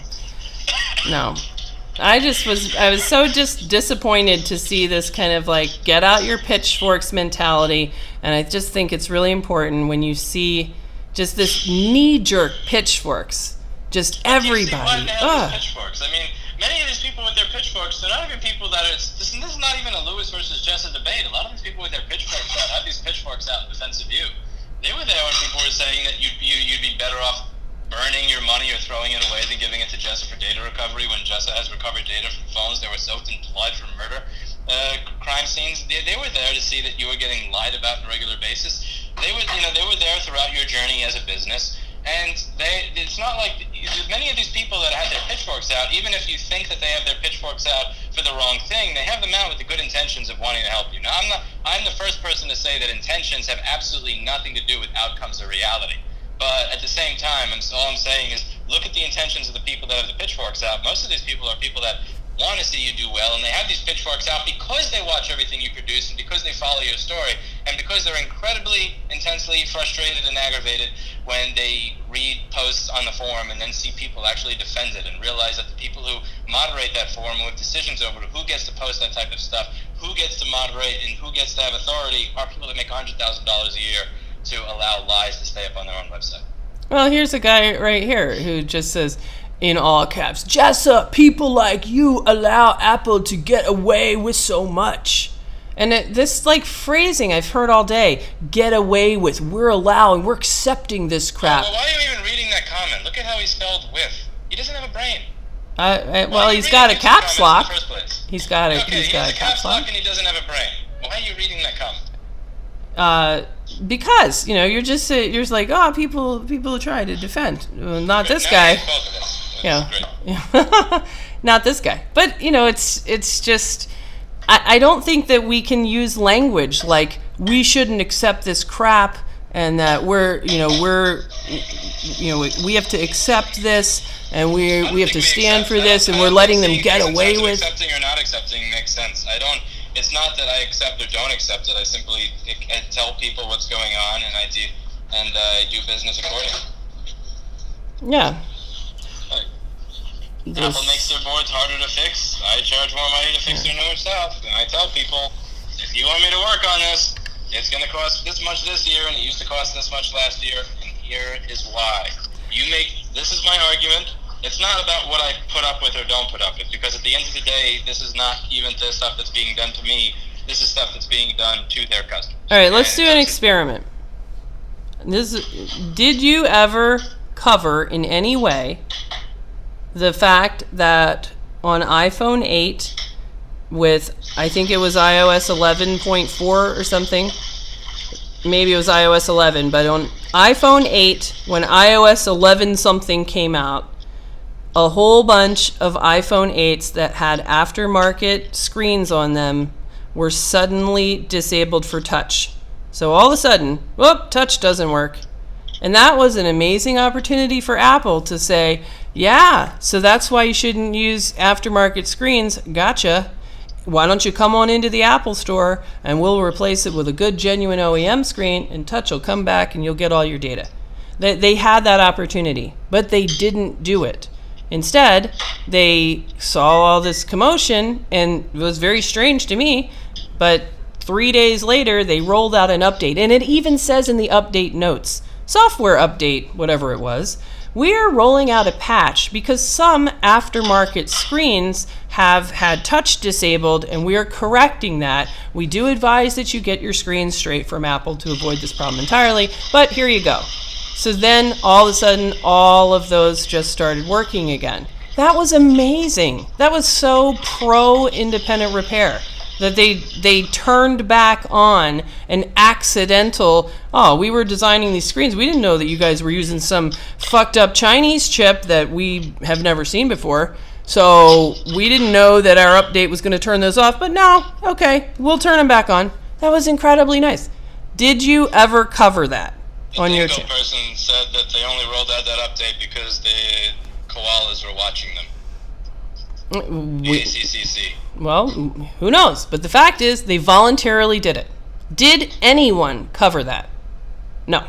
I was so just disappointed to see this kind of get out your pitchforks mentality, and I just think it's really important when you see just this knee-jerk pitchforks, just everybody. Pitchforks. I mean, many of these people with their pitchforks, they're not even people that this is not even a Lewis versus Jessa debate. A lot of these people with their pitchforks have these pitchforks out in defense of you. They were there when people were saying that you'd be better off burning your money or throwing it away than giving it to Jessa for data recovery when Jessa has recovered data from phones that were soaked in blood from murder crime scenes. They were there to see that you were getting lied about on a regular basis. They were there throughout your journey as a business. And it's not like many of these people that have their pitchforks out, even if you think that they have their pitchforks out for the wrong thing, they have them out with the good intentions of wanting to help you. Now, I'm the first person to say that intentions have absolutely nothing to do with outcomes or reality. But at the same time, all I'm saying is look at the intentions of the people that have the pitchforks out. Most of these people are people that want to see you do well, and they have these pitchforks out because they watch everything you produce and because they follow your story and because they're incredibly intensely frustrated and aggravated when they read posts on the forum and then see people actually defend it and realize that the people who moderate that forum and with decisions over who gets to post that type of stuff, who gets to moderate and who gets to have authority are people that make $100,000 a year to allow lies to stay up on their own website. Well, here's a guy right here who just says, in all caps, Jessa, people like you allow Apple to get away with so much. And this like phrasing I've heard all day, get away with, we're accepting this crap. Well, why are you even reading that comment? Look at how he spelled with. He doesn't have a brain. Well, he's got a caps lock. In the first place? He's got a caps lock and he doesn't have a brain. Why are you reading that comment? Because you're just like, oh, people try to defend. Well, not this guy. Both of us. Yeah. Not this guy. But it's just I don't think that we can use language like we shouldn't accept this crap and that we have to accept this and we have to stand for this and we're letting them get away with. Accepting or not accepting makes sense. It's not that I accept or don't accept it. I simply tell people what's going on and I do business accordingly. Yeah. Apple makes their boards harder to fix. I charge more money to fix their newer stuff. And I tell people, if you want me to work on this, it's going to cost this much this year, and it used to cost this much last year, and here is why. This is my argument. It's not about what I put up with or don't put up with, because at the end of the day, this is not even the stuff that's being done to me. This is stuff that's being done to their customers. All right, let's do an experiment. Did you ever cover in any way the fact that on iPhone 8 with, I think it was iOS 11.4 or something, maybe it was iOS 11, but on iPhone 8, when iOS 11 something came out, a whole bunch of iPhone 8s that had aftermarket screens on them were suddenly disabled for touch. So all of a sudden, whoop, touch doesn't work. And that was an amazing opportunity for Apple to say, yeah, so that's why you shouldn't use aftermarket screens. Gotcha. Why don't you come on into the Apple store and we'll replace it with a good, genuine OEM screen and touch will come back and you'll get all your data. They had that opportunity, but they didn't do it. Instead, they saw all this commotion and it was very strange to me, but 3 days later, they rolled out an update. And it even says in the update notes, software update, whatever it was, we're rolling out a patch because some aftermarket screens have had touch disabled and we are correcting that. We do advise that you get your screens straight from Apple to avoid this problem entirely, but here you go. So then all of a sudden, all of those just started working again. That was amazing. That was so pro-independent repair that they turned back on an accidental, oh, we were designing these screens. We didn't know that you guys were using some fucked up Chinese chip that we have never seen before. So we didn't know that our update was going to turn those off. But no, okay, we'll turn them back on. That was incredibly nice. Did you ever cover that on your channel? The person said that they only rolled out that update because the koalas were watching them. ACCC. Well, who knows? But the fact is, they voluntarily did it. Did anyone cover that? No.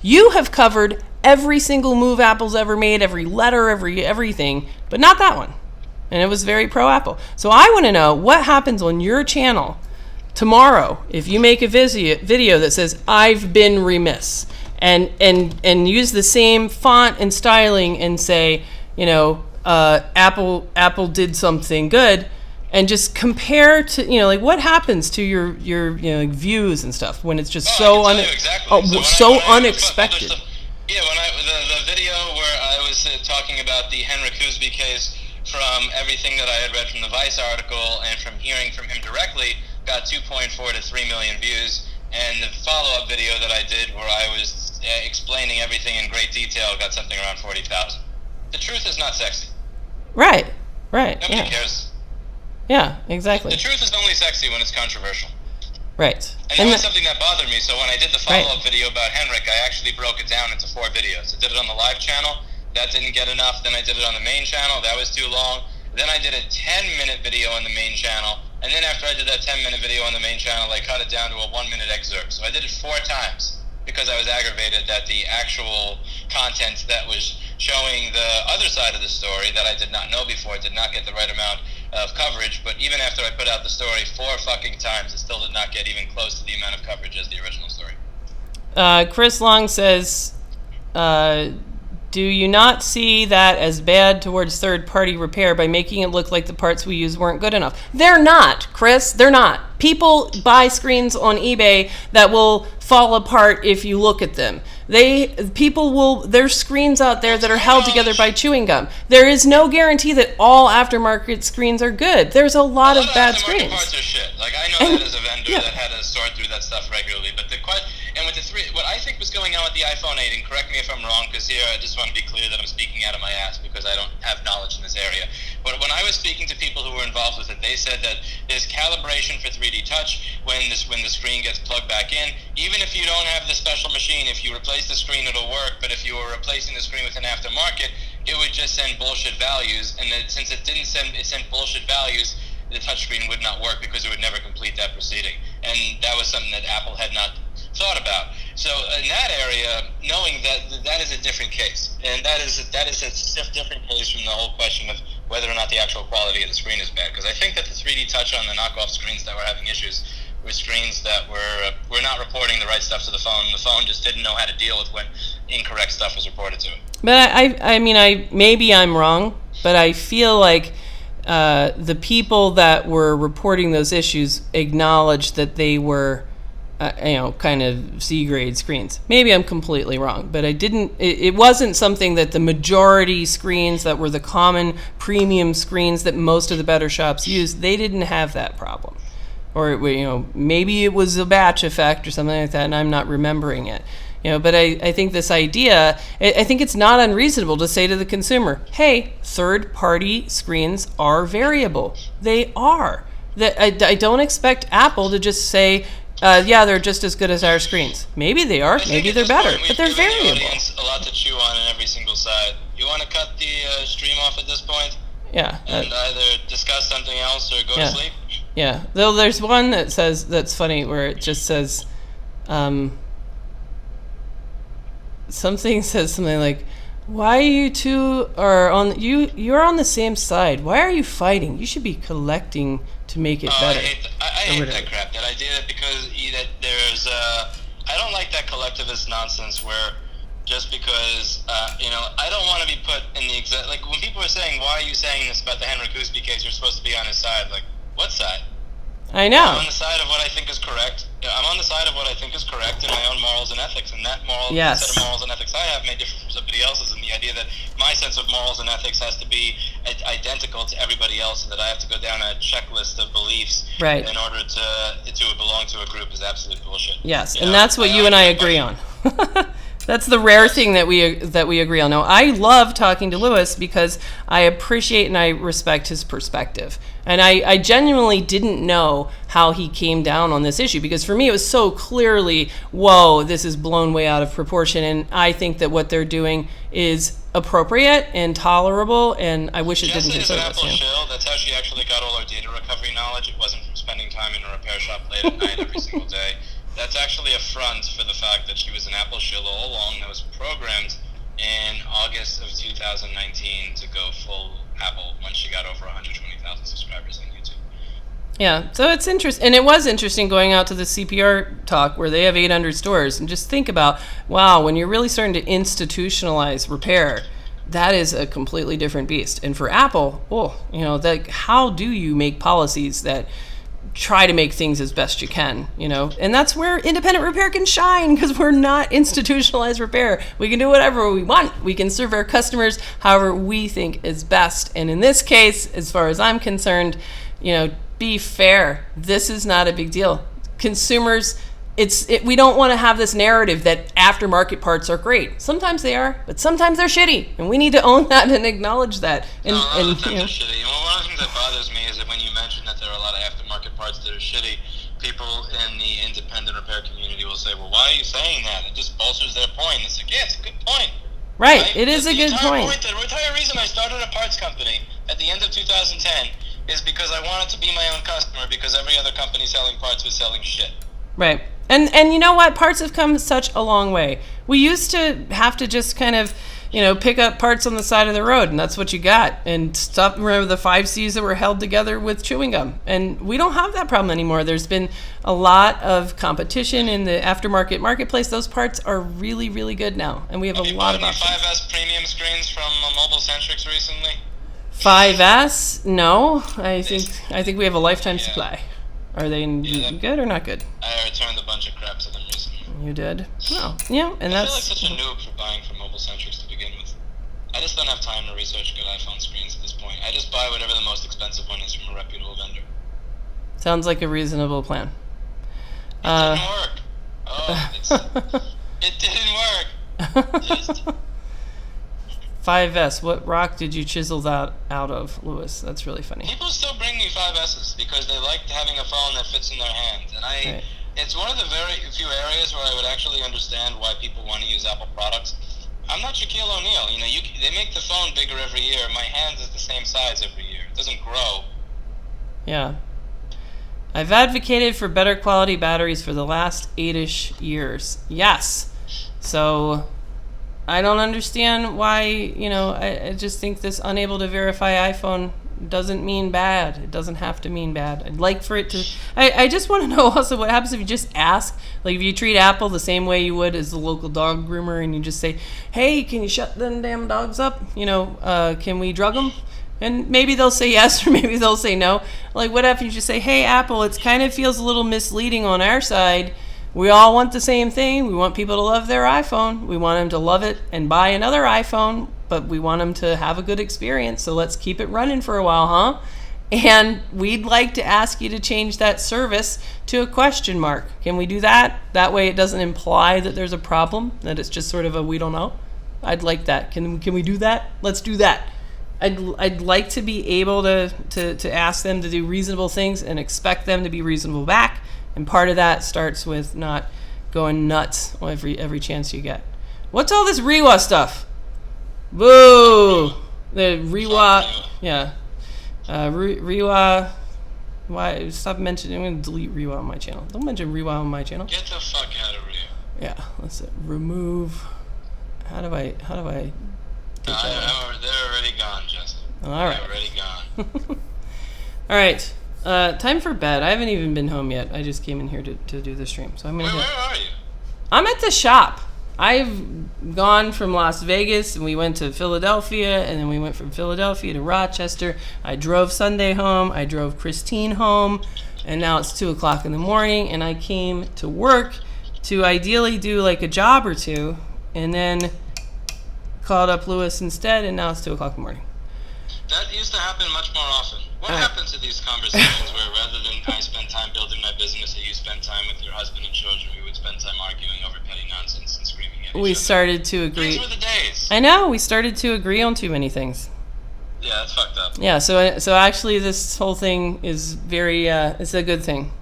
You have covered every single move Apple's ever made, every letter, everything, but not that one. And it was very pro-Apple. So I want to know what happens on your channel tomorrow if you make a video that says, I've been remiss, and use the same font and styling and say, Apple did something good, and just compare to like what happens to your views and stuff when it's just so unexpected. Yeah, when the video talking about the Henrik Husby case, from everything that I had read from the Vice article and from hearing from him directly, got 2.4 to 3 million views. And the follow-up video that I did where I was explaining everything in great detail got something around 40,000. The truth is not sexy. Right. Nobody Yeah. cares. Yeah, exactly. The truth is only sexy when it's controversial. Right. And that was something that bothered me. So when I did the follow-up video about Henrik, I actually broke it down into 4 videos. I did it on the live channel. That didn't get enough. Then I did it on the main channel. That was too long. Then I did a 10-minute video on the main channel. And then after I did that 10-minute video on the main channel, I cut it down to a 1-minute excerpt. So I did it 4 times because I was aggravated that the actual content that was showing the other side of the story that I did not know before did not get the right amount of coverage. But even after I put out the story 4 fucking times, it still did not get even close to the amount of coverage as the original story. Chris Long says, do you not see that as bad towards third-party repair by making it look like the parts we use weren't good enough? They're not, Chris. They're not. People buy screens on eBay that will fall apart if you look at them. There's screens out there that are held together by chewing gum. There is no guarantee that all aftermarket screens are good. There's a lot of bad screens. Parts are shit. Like, I know that as a vendor that had to sort through that stuff regularly. But with the 3, what I think was going on with the iPhone 8, and correct me if I'm wrong, because here I just want to be clear that I'm speaking out of my ass because I don't have knowledge in this area. But when I was speaking to people who were involved with it, they said that there's calibration for 3D touch when the screen gets plugged back in. Even if you don't have the special machine, if you replace the screen, it'll work. But if you were replacing the screen with an aftermarket, it would just send bullshit values. And that since it sent bullshit values, the touchscreen would not work because it would never complete that proceeding. And that was something that Apple had not thought about. So in that area, knowing that is a different case, and that is a different case from the whole question of whether or not the actual quality of the screen is bad. Because I think that the 3D touch on the knockoff screens that were having issues were screens that were not reporting the right stuff to the phone. The phone just didn't know how to deal with when incorrect stuff was reported to it. But I mean, maybe I'm wrong, but I feel like the people that were reporting those issues acknowledged that they were kind of C-grade screens. Maybe I'm completely wrong, but it wasn't something that the majority screens that were the common premium screens that most of the better shops use, they didn't have that problem. Or, maybe it was a batch effect or something like that, and I'm not remembering it. But I think this idea, I think it's not unreasonable to say to the consumer, hey, third-party screens are variable. They are. I don't expect Apple to just say, they're just as good as our screens. Maybe they are. Maybe they're better. But they're variable. The audience a lot to chew on in every single side. You want to cut the stream off at this point? Yeah. And either discuss something else or go to sleep? Yeah. Though there's one that says, that's funny, where it just says, something like, why you two are you're on the same side. Why are you fighting? You should be collecting to make it better. I hate that crap. That idea that because there's I don't like that collectivist nonsense where just because I don't want to be put in the exact, like when people are saying, why are you saying this about the Henrik Husby case? You're supposed to be on his side. Like, what side? I know. I'm on the side of what I think is correct. I'm on the side of what I think is correct in my own morals and ethics, and that set of morals and ethics I have may differ from somebody else's, and the idea that my sense of morals and ethics has to be identical to everybody else, and that I have to go down a checklist of beliefs in order to belong to a group is absolute bullshit. Yes, and that's what you and I agree on. That's the rare thing that we agree on. Now, I love talking to Louis because I appreciate and I respect his perspective. And I genuinely didn't know how he came down on this issue, because for me it was so clearly, whoa, this is blown way out of proportion, and I think that what they're doing is appropriate and tolerable, and I wish it didn't do so. Jessa is an Apple shill. That's how she actually got all our data recovery knowledge. It wasn't from spending time in a repair shop late at night every single day. That's actually a front for the fact that she was an Apple shill all along that was programmed in August of 2019 to go full Apple when she got over 120,000 subscribers on YouTube. Yeah, so it's interesting, and it was interesting going out to the CPR talk where they have 800 stores, and just think about, wow, when you're really starting to institutionalize repair, that is a completely different beast. And for Apple, how do you make policies that try to make things as best you can, and that's where independent repair can shine, because we're not institutionalized repair. We can do whatever we want. We can serve our customers however we think is best. And in this case, as far as I'm concerned, be fair. This is not a big deal. Consumers, we don't want to have this narrative that aftermarket parts are great. Sometimes they are, but sometimes they're shitty, and we need to own that and acknowledge that. And, a lot of times they're shitty. One of the things that bothers me is that when you mention that there are a lot of aftermarket parts that are shitty, people in the independent repair community will say, well, why are you saying that? It just bolsters their point. It's like, yeah, it's a good point. Right, it is a good point. The entire reason I started a parts company at the end of 2010 is because I wanted to be my own customer, because every other company selling parts was selling shit. Right. And you know what? Parts have come such a long way. We used to have to just kind of, pick up parts on the side of the road, and that's what you got. And remember the 5 C's that were held together with chewing gum. And we don't have that problem anymore. There's been a lot of competition in the aftermarket marketplace. Those parts are really, really good now. And we have a lot of options. Have you bought any 5S premium screens from Mobile Centrics recently? 5S? No. I think we have a lifetime supply. Are they good or not good? I returned a bunch of crap to them recently. You did? Oh, yeah. And I feel like such a noob for buying from Mobile Centrics to begin with. I just don't have time to research good iPhone screens at this point. I just buy whatever the most expensive one is from a reputable vendor. Sounds like a reasonable plan. It didn't work. It didn't work. Just 5S. What rock did you chisel that out of, Lewis? That's really funny. People still bring me 5Ss because they like having a phone that fits in their hands, and it's one of the very few areas where I would actually understand why people want to use Apple products. I'm not Shaquille O'Neal. They make the phone bigger every year. My hands is the same size every year. It doesn't grow. Yeah. I've advocated for better quality batteries for the last 8-ish years. Yes. So I don't understand why, I just think this unable to verify iPhone doesn't mean bad. It doesn't have to mean bad. I'd like for it to... I just want to know also what happens if you just ask. Like if you treat Apple the same way you would as the local dog groomer, and you just say, hey, can you shut them damn dogs up? Can we drug them? And maybe they'll say yes, or maybe they'll say no. Like what if you just say, hey, Apple, it kind of feels a little misleading on our side. We all want the same thing. We want people to love their iPhone. We want them to love it and buy another iPhone, but we want them to have a good experience. So let's keep it running for a while, huh? And we'd like to ask you to change that service to a question mark. Can we do that? That way it doesn't imply that there's a problem, that it's just sort of a we don't know. I'd like that. Can we do that? Let's do that. I'd like to be able to ask them to do reasonable things and expect them to be reasonable back. And part of that starts with not going nuts every chance you get. What's all this Rewa stuff? Boo! The Rewa, yeah. Rewa, why? Stop mentioning. I'm going to delete Rewa on my channel. Don't mention Rewa on my channel. Get the fuck out of Rewa. Yeah, let's remove. How do I? They're already gone, Jess. All right. They're already gone. All right. Time for bed. I haven't even been home yet. I just came in here to do the stream. So Where are you? I'm at the shop. I've gone from Las Vegas, and we went to Philadelphia, and then we went from Philadelphia to Rochester. I drove Sunday home. I drove Christine home, and now it's 2 o'clock in the morning, and I came to work to ideally do like a job or two, and then called up Lewis instead, and now it's 2 o'clock in the morning. That used to happen much more often. What happens to these conversations where rather than I spend time building my business and you spend time with your husband and children, we would spend time arguing over petty nonsense and screaming at each other? We started to agree. These were the days. I know. We started to agree on too many things. Yeah, that's fucked up. Yeah, so actually this whole thing is very, it's a good thing.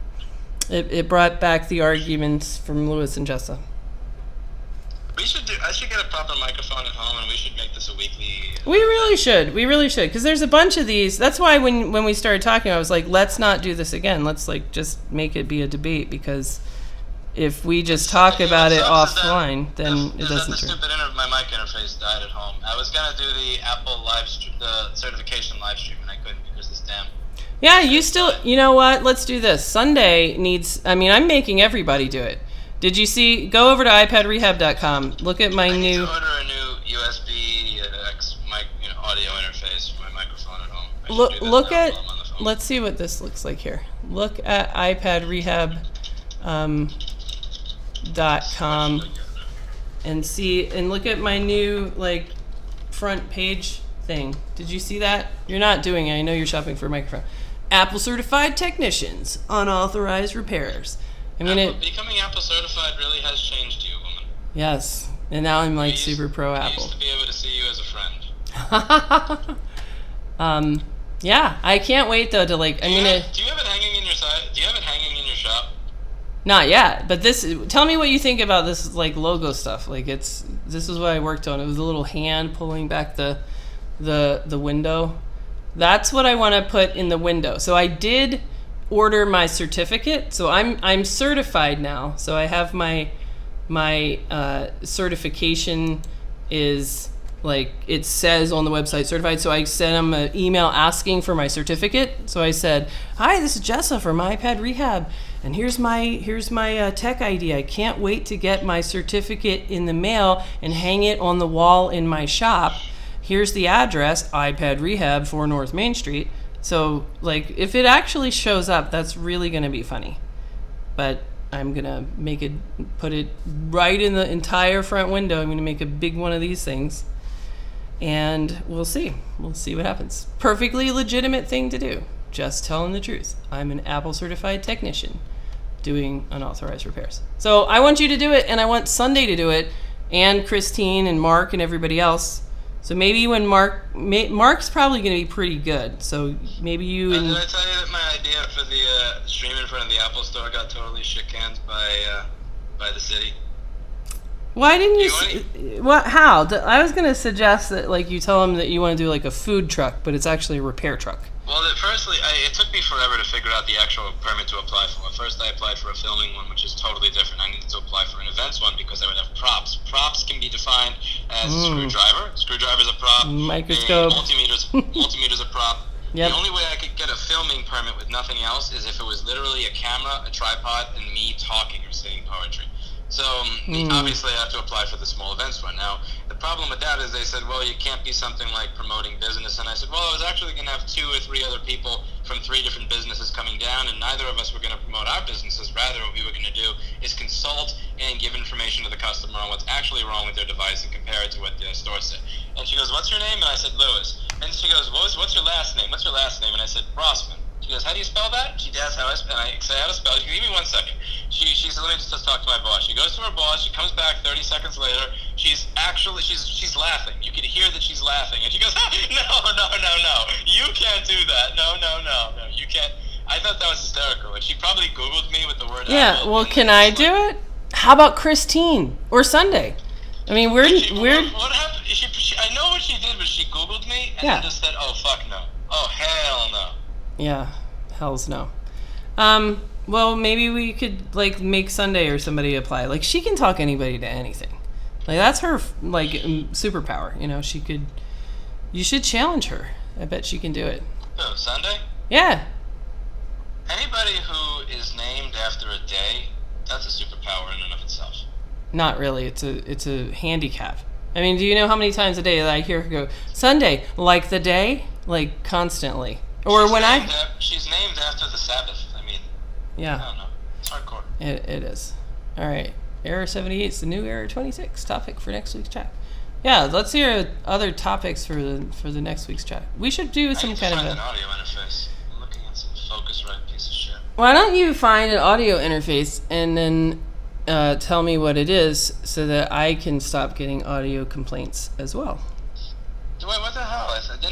It brought back the arguments from Lewis and Jessa. I should get a proper microphone at home, and we should make this a weekly... We really should, because there's a bunch of these. That's why when we started talking, I was like, let's not do this again. Let's just make it be a debate, because if we just talk about it offline, then it doesn't... The stupid my mic interface died at home. I was going to do the Apple the certification live stream, and I couldn't because this damn... Yeah, you know what? Let's do this. Sunday needs... I'm making everybody do it. Did you see? Go over to iPadRehab.com. Look at my new... I need to order a new USB X audio interface for my microphone at home. Look at... phone. let's see what this looks like here. Look at iPadRehab.com and see, and look at my new like front page thing. Did you see that? You're not doing it. I know you're shopping for a microphone. Apple certified technicians, unauthorized repairers. Becoming Apple certified really has changed you, woman. Yes, and now I'm like super pro Apple. I used to be able to see you as a friend. Yeah, I can't wait though to like. Do you have it hanging in your side? Do you have it hanging in your shop? Not yet, but tell me what you think about this like logo stuff. Like this is what I worked on. It was a little hand pulling back the window. That's what I want to put in the window. So I did order my certificate. So I'm certified now. So I have my certification is like it says on the website certified. So I sent them an email asking for my certificate. So I said, "Hi, this is Jessa from iPad Rehab, and here's my tech ID. I can't wait to get my certificate in the mail and hang it on the wall in my shop. Here's the address, iPad Rehab, 4 North Main Street." So like if it actually shows up, that's really going to be funny. But I'm going to put it right in the entire front window. I'm going to make a big one of these things. And we'll see. We'll see what happens. Perfectly legitimate thing to do. Just telling the truth. I'm an Apple certified technician doing unauthorized repairs. So I want you to do it, and I want Sunday to do it, and Christine and Mark and everybody else. So maybe when Mark's probably going to be pretty good. So maybe you and... Did I tell you that my idea for the stream in front of the Apple Store got totally shook-canned by the city? Why didn't you? What? How? I was gonna suggest that like you tell them that you want to do like a food truck, but it's actually a repair truck. Well, firstly, it took me forever to figure out the actual permit to apply for. First, I applied for a filming one, which is totally different. I needed to apply for an events one because I would have props. Props can be defined as a screwdriver. Screwdriver's a prop. Microscope. Multimeter's a prop. Yep. The only way I could get a filming permit with nothing else is if it was literally a camera, a tripod, and me talking or saying poetry. So obviously I have to apply for the small events one. Now, the problem with that is they said, well, you can't be something like promoting business. And I said, well, I was actually going to have 2 or 3 other people from 3 different businesses coming down, and neither of us were going to promote our businesses. Rather, what we were going to do is consult and give information to the customer on what's actually wrong with their device and compare it to what the store said. And she goes, what's your name? And I said, Lewis. And she goes, what's your last name? What's your last name? And I said, Rossman. She goes, how do you spell that? She asks how I spell. I say how to spell. She goes, give me 1 second. She said, let me just talk to my boss. She goes to her boss. She comes back 30 seconds later. She's laughing. You can hear that she's laughing. And she goes, no. You can't do that. No. You can't. I thought that was hysterical. And she probably Googled me with the word Apple. Well, can I do it? How about Christine or Sunday? I mean, we're. What happened? I know what she did, but she Googled me and then just said, oh, fuck no. Oh, hell no. Yeah, hells no. Well, maybe we could like make Sunday or somebody apply. Like she can talk anybody to anything. Like that's her like superpower. You know, you should challenge her. I bet she can do it. Oh, Sunday? Yeah. Anybody who is named after a day, that's a superpower in and of itself. Not really. It's a handicap. I mean, do you know how many times a day that I hear her go Sunday, like the day, like constantly? Or she's named after the Sabbath. I mean, yeah. I don't know. It's hardcore. It is. All right. Error 78 is the new Error 26 topic for next week's chat. Yeah, let's hear other topics for the next week's chat. We should do some kind of an audio interface. I'm looking at some Focusrite piece of shit. Why don't you find an audio interface and then tell me what it is so that I can stop getting audio complaints as well. Wait, what the hell? Did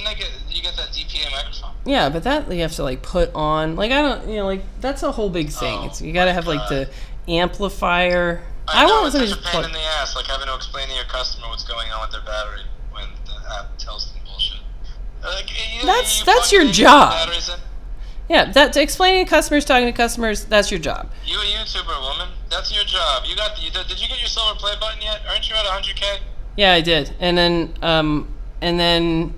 you get that DPA microphone? Yeah, but that you have to like put on. Like I don't, like that's a whole big thing. You got to have like the amplifier. I know it's such a pain in the ass, like having to explain to your customer what's going on with their battery when the app tells them bullshit. That's your job. Yeah, that's explaining to customers, talking to customers. That's your job. You a YouTuber, woman. That's your job. Did you get your silver play button yet? Aren't you at 100K? Yeah, I did. And then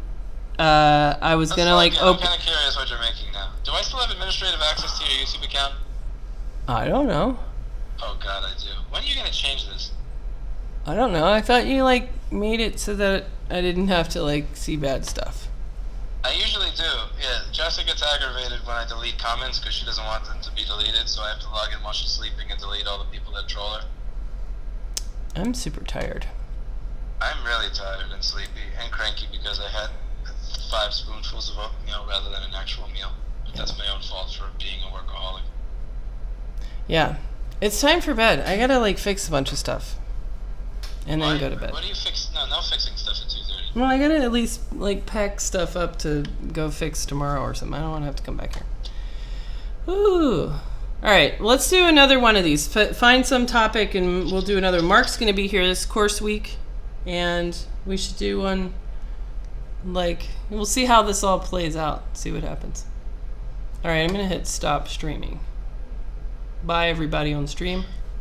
I was gonna like I'm kind of curious what you're making now. Do I still have administrative access to your YouTube account? I don't know. Oh God, I do. When are you gonna change this? I don't know. I thought you like made it so that I didn't have to like see bad stuff. I usually do. Yeah, Jessa gets aggravated when I delete comments because she doesn't want them to be deleted, so I have to log in while she's sleeping and delete all the people that troll her. I'm super tired. I'm really tired and sleepy and cranky because I had 5 spoonfuls of oatmeal rather than an actual meal. But that's my own fault for being a workaholic. Yeah. It's time for bed. I gotta like fix a bunch of stuff. And then go to bed. What do you fix? No fixing stuff at 2:30. Well, I gotta at least like pack stuff up to go fix tomorrow or something. I don't want to have to come back here. Ooh. All right, let's do another one of these. Find some topic and we'll do another. Mark's gonna be here this course week, and we should do one. Like, we'll see how this all plays out. See what happens. All right, I'm gonna hit stop streaming. Bye, everybody on stream.